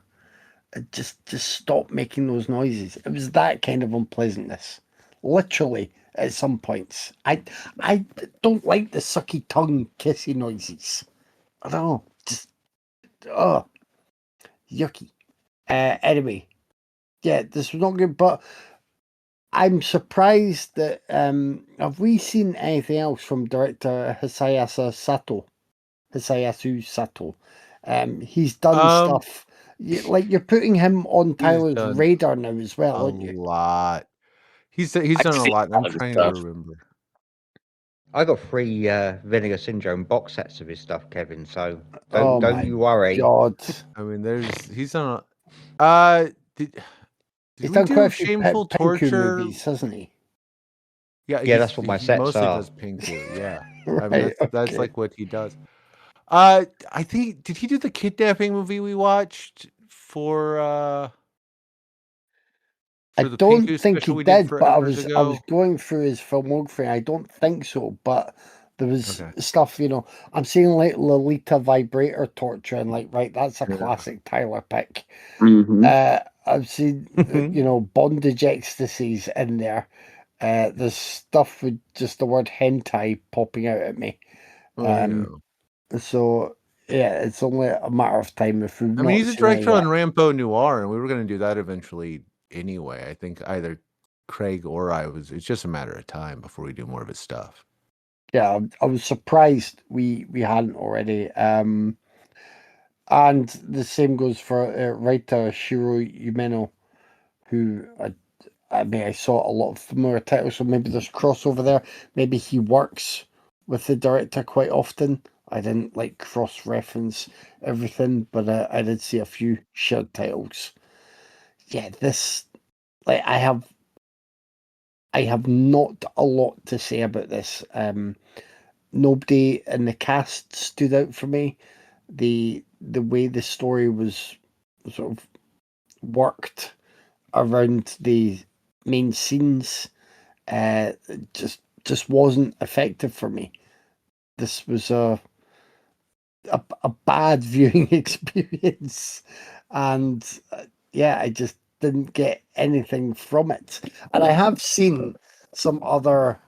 Just stop making those noises. It was that kind of unpleasantness. Literally at some points. I don't like the sucky tongue kissy noises. I don't know. Just yucky. Anyway, yeah, this was not good, but I'm surprised that have we seen anything else from director Hisayasu Sato? He's done stuff like you're putting him on Tyler's done radar now as well, a aren't you? lot. He's done I've a seen lot, and a I'm lot of his trying to stuff. remember. I got 3 Vinegar Syndrome box sets of his stuff, Kevin. So Oh don't my you worry. God. I mean, he's done a. Did He's we done quite do a few Shameful Pinku Torture? movies, hasn't he? Yeah, Yeah, that's what my he sets mostly are. does Pinku. Yeah, I mean Right, that's okay. like what he does. I think did he do the kidnapping movie we watched for I the don't Pinku think he special we did did, but forever I was ago? going through his filmography. I don't think so, but there was Okay. stuff, I'm seeing like Lolita Vibrator Torture and like, right, that's a Yeah. classic Tyler pick. Mm-hmm. I've seen, Bondage Ecstasies in there. There's stuff with just the word hentai popping out at me. So yeah, it's only a matter of time if we've I mean, not he's a seen it director on yet. Rambo Noir, and we were going to do that eventually anyway. I think either Craig or I was. It's just a matter of time before we do more of his stuff. Yeah, I was surprised we hadn't already. And the same goes for writer Shiro Umeno, who I mean, I saw a lot of familiar titles, so maybe there's crossover there. Maybe he works with the director quite often. I didn't like cross-reference everything, but I did see a few shared titles. Yeah, this like I have not a lot to say about this. Nobody in the cast stood out for me. The way the story was sort of worked around the main scenes just wasn't effective for me. This was a bad viewing experience, and yeah, I just didn't get anything from it. And I have seen some other,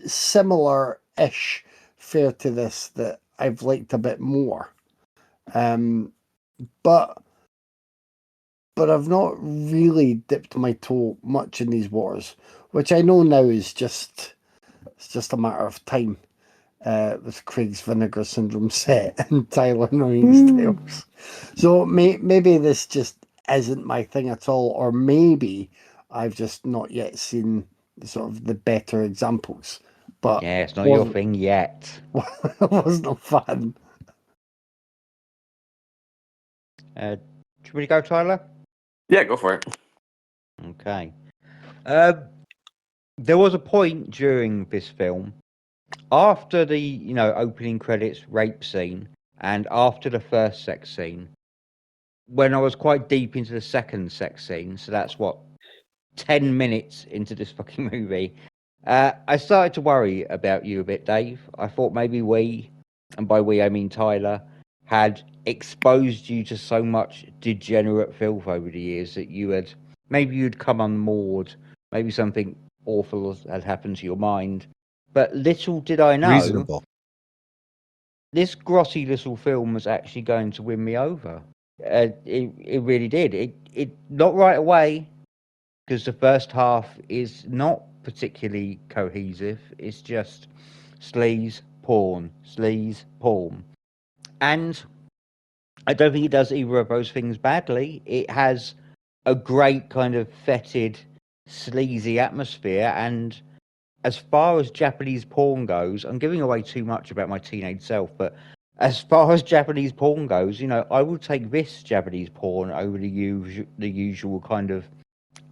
similar-ish fare to this that I've liked a bit more. But I've not really dipped my toe much in these waters, which I know now is just a matter of time. With Craig's Vinegar Syndrome set and Tyler Noying's Tales. So maybe this just isn't my thing at all, or maybe I've just not yet seen sort of the better examples. But Yeah, it's not your thing yet. I wasn't a fan. Should we go, Tyler? Yeah, go for it. Okay. There was a point during this film, after the opening credits rape scene and after the first sex scene, when I was quite deep into the second sex scene, so that's 10 minutes into this fucking movie, I started to worry about you a bit, Dave. I thought maybe we, and by we I mean Tyler, had exposed you to so much degenerate filth over the years that you'd come unmoored, maybe something awful had happened to your mind. But little did I know, Reasonable. this grossy little film was actually going to win me over. It really did. It not right away, because the first half is not particularly cohesive. It's just sleaze, porn, and I don't think it does either of those things badly. It has a great kind of fetid, sleazy atmosphere, and as far as Japanese porn goes, I'm giving away too much about my teenage self, but as far as Japanese porn goes, I would take this Japanese porn over the usual kind of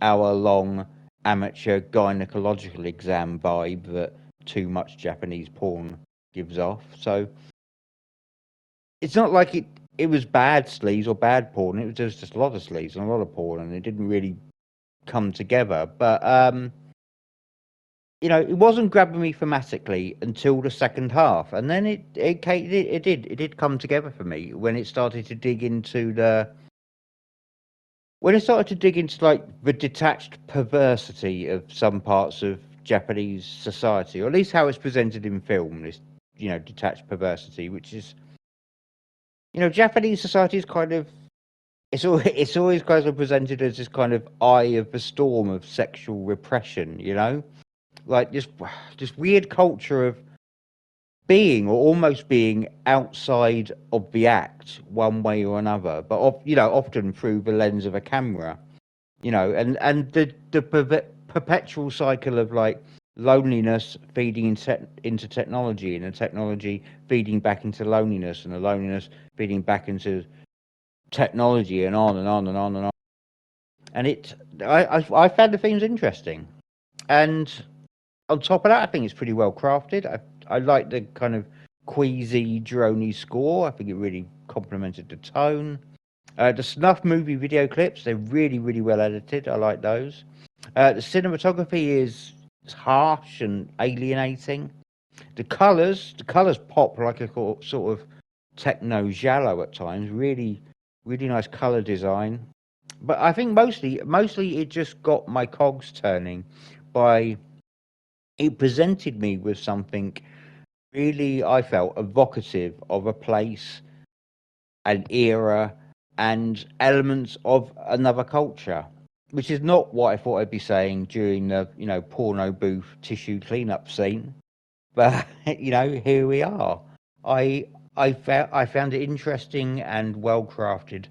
hour-long amateur gynecological exam vibe that too much Japanese porn gives off. So it's not like it was bad sleaze or bad porn. It was just a lot of sleaze and a lot of porn, and it didn't really come together. But it wasn't grabbing me thematically until the second half, and then it did come together for me when it started to dig into like the detached perversity of some parts of Japanese society, or at least how it's presented in film. This detached perversity, which is Japanese society is kind of it's always kind of presented as this kind of eye of the storm of sexual repression, like this weird culture of being or almost being outside of the act one way or another, but often through the lens of a camera, and the perpetual cycle of like loneliness feeding into technology, and the technology feeding back into loneliness, and the loneliness feeding back into technology, and on and on and on and on. And I found the themes interesting, and on top of that, I think it's pretty well crafted. I like the kind of queasy, droney score. I think it really complemented the tone. The snuff movie video clips, they're really, really well edited. I like those. The cinematography is harsh and alienating. The colours pop like a sort of techno giallo at times. Really, really nice colour design. But I think mostly it just got my cogs turning by it presented me with something really, I felt, evocative of a place, an era, and elements of another culture, which is not what I thought I'd be saying during the, porno booth tissue cleanup scene. But here we are. I found it interesting and well crafted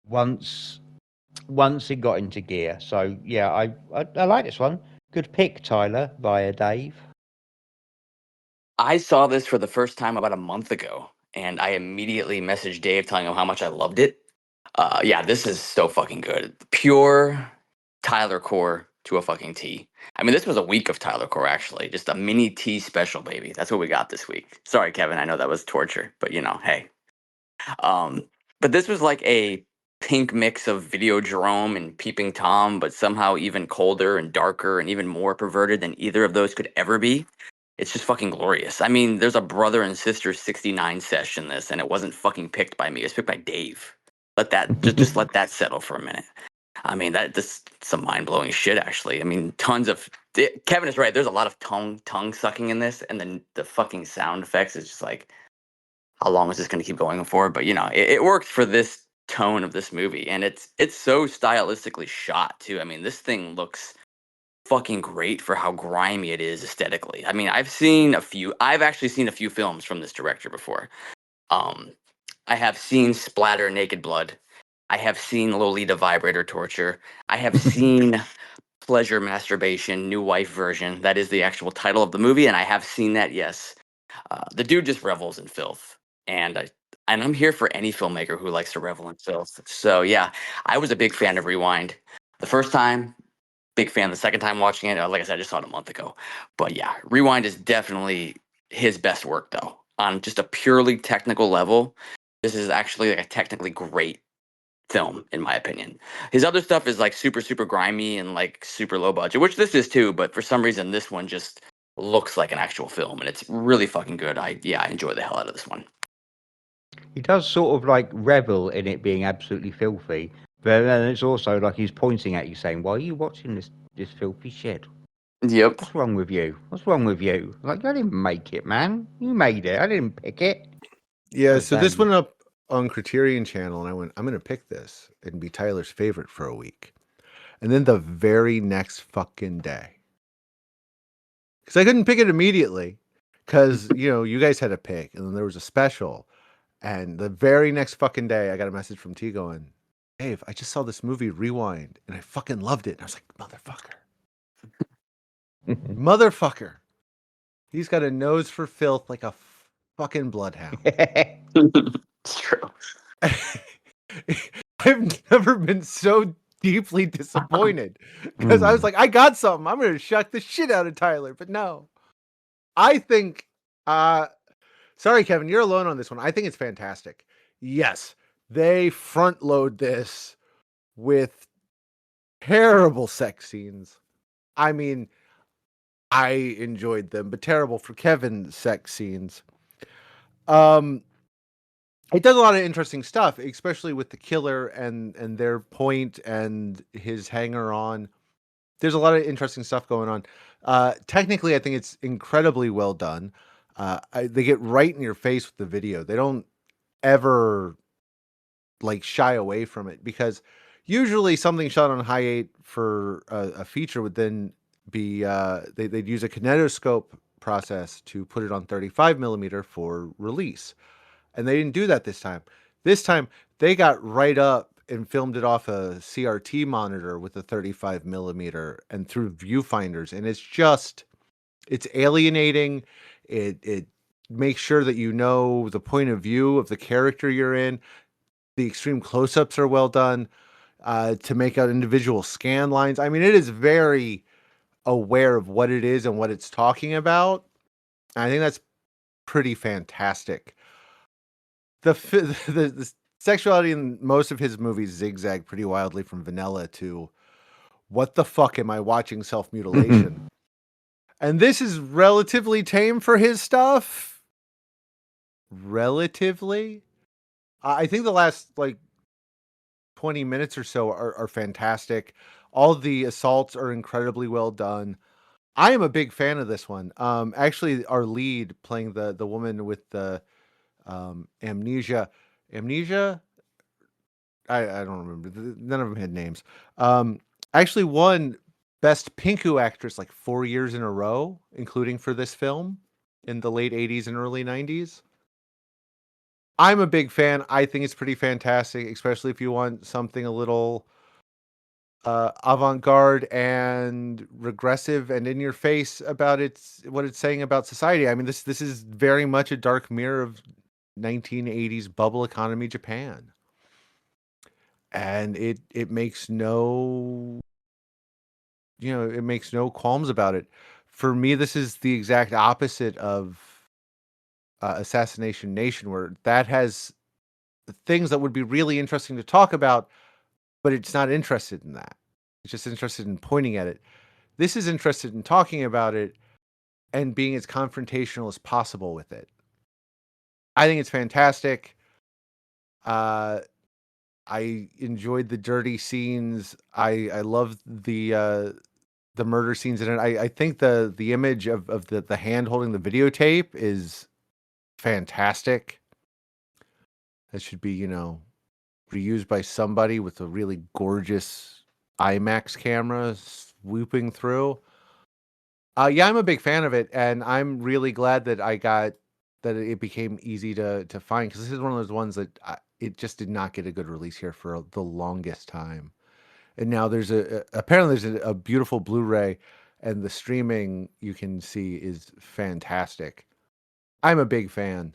once it got into gear. So yeah, I like this one. Good pick, Tyler, via Dave. I saw this for the first time about a month ago, and I immediately messaged Dave telling him how much I loved it. Yeah, this is so fucking good. Pure Tyler Core to a fucking T. I mean, this was a week of Tyler Core, actually. Just a mini T special, baby. That's what we got this week. Sorry, Kevin. I know that was torture, but hey. Um, but this was like a pink mix of Video Jerome and Peeping Tom, but somehow even colder and darker and even more perverted than either of those could ever be. It's just fucking glorious. I mean, there's a brother and sister 69 sesh in this, and it wasn't fucking picked by me. It was picked by Dave. Let that just let that settle for a minute. I mean, this some mind blowing shit. Actually, I mean, tons of Kevin is right. There's a lot of tongue sucking in this, and then the fucking sound effects is just like, how long is this going to keep going for? But it worked for this tone of this movie, and it's so stylistically shot too. I mean, this thing looks fucking great for how grimy it is aesthetically. I mean, I've actually seen a few films from this director before. I have seen splatter naked blood. I have seen Lolita vibrator torture. I have seen pleasure masturbation, new wife version. That is the actual title of the movie, and I have seen that. Yes, the dude just revels in filth, and I'm here for any filmmaker who likes to revel in filth. So yeah, I was a big fan of Rewind the first time. Big fan the second time watching it. Like I said, I just saw it a month ago. But yeah, Rewind is definitely his best work, though. On just a purely technical level, this is actually like a technically great film, in my opinion. His other stuff is like super, super grimy and like super low budget, which this is too. But for some reason, this one just looks like an actual film, and it's really fucking good. I enjoy the hell out of this one. He does sort of like revel in it being absolutely filthy, but then it's also like he's pointing at you saying, "Why are you watching this filthy shit? Yep. What's wrong with you? What's wrong with you? Like, I didn't make it, man. You made it. I didn't pick it." Yeah, Oh, so this damn. went up on Criterion Channel, and I went, I'm going to pick this and be Tyler's favorite for a week. And then the very next fucking day, because I couldn't pick it immediately, because, you guys had a pick, and then there was a special. And the very next fucking day, I got a message from T going, Dave, I just saw this movie, Rewind, and I fucking loved it. And I was like, motherfucker. He's got a nose for filth like a fucking bloodhound. It's true. I've never been so deeply disappointed because I was like, I got something. I'm going to shock the shit out of Tyler. But no, I think, sorry, Kevin, you're alone on this one. I think it's fantastic. Yes, they front load this with terrible sex scenes. I mean, I enjoyed them, but terrible for Kevin sex scenes. It does a lot of interesting stuff, especially with the killer and their point and his hanger on. There's a lot of interesting stuff going on. Technically, I think it's incredibly well done. They get right in your face with the video. They don't ever like shy away from it, because usually something shot on high 8 for a feature would then be they'd use a kinetoscope process to put it on 35 millimeter for release. And they didn't do that this time. This time, they got right up and filmed it off a CRT monitor with a 35 millimeter and through viewfinders. And it's alienating. It makes sure that you know the point of view of the character you're in. The extreme close-ups are well done to make out individual scan lines. I mean, it is very aware of what it is and what it's talking about. I think that's pretty fantastic. The sexuality in most of his movies zigzag pretty wildly from vanilla to what the fuck am I watching self-mutilation? And this is relatively tame for his stuff. Relatively. I think the last 20 minutes or so are fantastic. All the assaults are incredibly well done. I am a big fan of this one. Actually, our lead playing the woman with the amnesia. I don't remember. None of them had names. Actually won Best Pinku Actress like 4 years in a row, including for this film in the late 80s and early 90s. I'm a big fan. I think it's pretty fantastic, especially if you want something a little avant-garde and regressive and in your face about what it's saying about society. I mean, this is very much a dark mirror of 1980s bubble economy Japan. And it makes no it makes no qualms about it. For me, this is the exact opposite of Assassination Nation, where that has things that would be really interesting to talk about, but it's not interested in that. It's just interested in pointing at it. This is interested in talking about it and being as confrontational as possible with it. I think it's fantastic. I enjoyed the dirty scenes. I love the murder scenes in it. I think the image of the hand holding the videotape is fantastic. That should be, reused by somebody with a really gorgeous IMAX camera swooping through. Yeah, I'm a big fan of it, and I'm really glad that that it became easy to find, because this is one of those ones that it just did not get a good release here for the longest time. And now apparently there's a beautiful Blu-ray, and the streaming you can see is fantastic. I'm a big fan.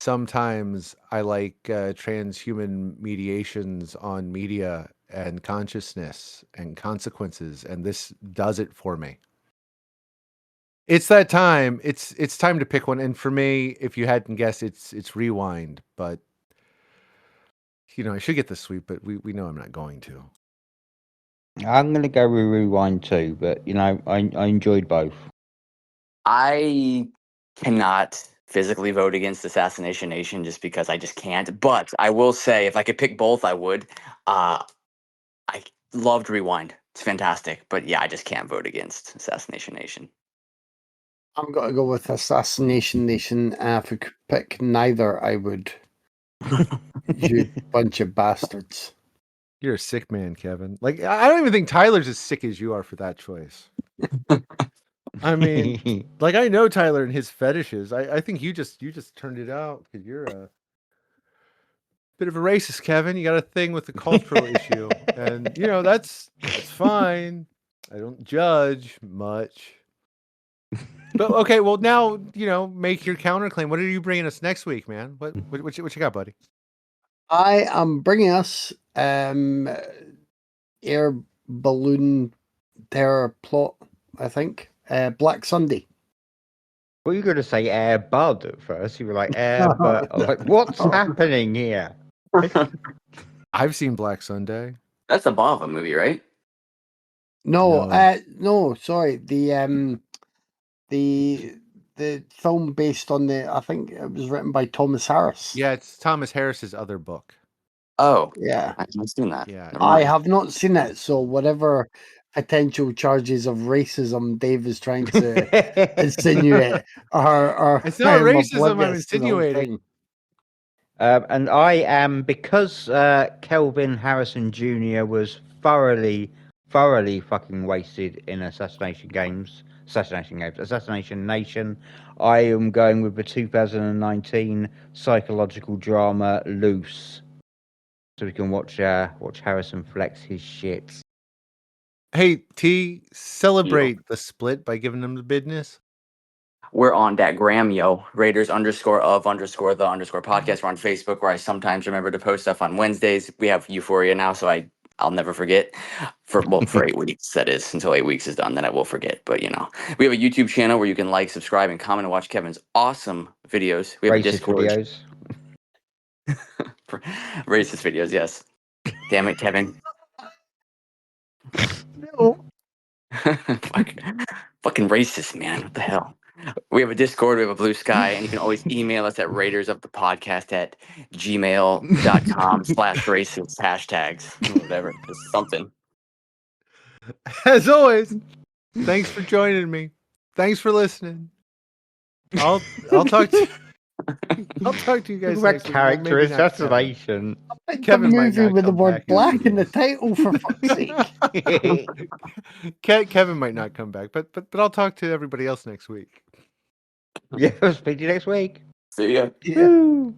Sometimes I like transhuman mediations on media and consciousness and consequences, and this does it for me. It's that time. It's time to pick one, and for me, if you hadn't guessed, it's Rewind. But I should get the sweep, but we know I'm not going to. I'm going to go with Rewind too, but I enjoyed both. I cannot physically vote against Assassination Nation just because I just can't. But I will say, if I could pick both, I would. I loved Rewind. It's fantastic. But yeah, I just can't vote against Assassination Nation. I'm going to go with Assassination Nation. If I could pick neither, I would. You bunch of bastards. You're a sick man, Kevin. Like, I don't even think Tyler's as sick as you are for that choice. I mean, like, I know Tyler and his fetishes. I think you just turned it out because you're a bit of a racist, Kevin. You got a thing with the cultural issue, and that's fine. I don't judge much. But okay, well now make your counterclaim. What are you bringing us next week, man? What you got, buddy? I am bringing us air balloon terror plot. I think Black Sunday. Well, you were going to say Air Bud at first. You were like Air Bud. I was like, what's happening here? I've seen Black Sunday. That's a Bava movie, right? No, sorry. The film based on I think it was written by Thomas Harris. Yeah, it's Thomas Harris's other book. Oh, yeah. I haven't seen that. Yeah, I have not seen it. So whatever potential charges of racism Dave is trying to insinuate are it's not racism I'm oblivious to the whole insinuating. thing. And I am, because Kelvin Harrison Jr. was thoroughly fucking wasted in Assassination Nation, I am going with the 2019 psychological drama Loose, so we can watch Harrison flex his shit. Hey, T, celebrate the split by giving them the business. We're on that gram, yo. Raiders _of _ the _ podcast. We're on Facebook, where I sometimes remember to post stuff on Wednesdays. We have Euphoria now, so I'll never forget. For 8 weeks, that is, until 8 weeks is done, then I will forget. But we have a YouTube channel where you can like, subscribe, and comment and watch Kevin's awesome videos. We have Racist a Discord. videos. Racist videos, yes. Damn it, Kevin. No. Fucking racist, man. What the hell? We have a Discord, we have a Blue Sky, and you can always email us at raidersofthepodcast@gmail.com/racist hashtags, whatever, just something. As always, Thanks for joining me. Thanks for listening. I'll talk to you guys About next week. character Maybe not Kevin. assassination. It's Kevin a might movie not with the come word back. black in the title, for fuck's sake. Kevin might not come back, but I'll talk to everybody else next week. Yeah, I'll speak to you next week. See ya. Yeah. Woo.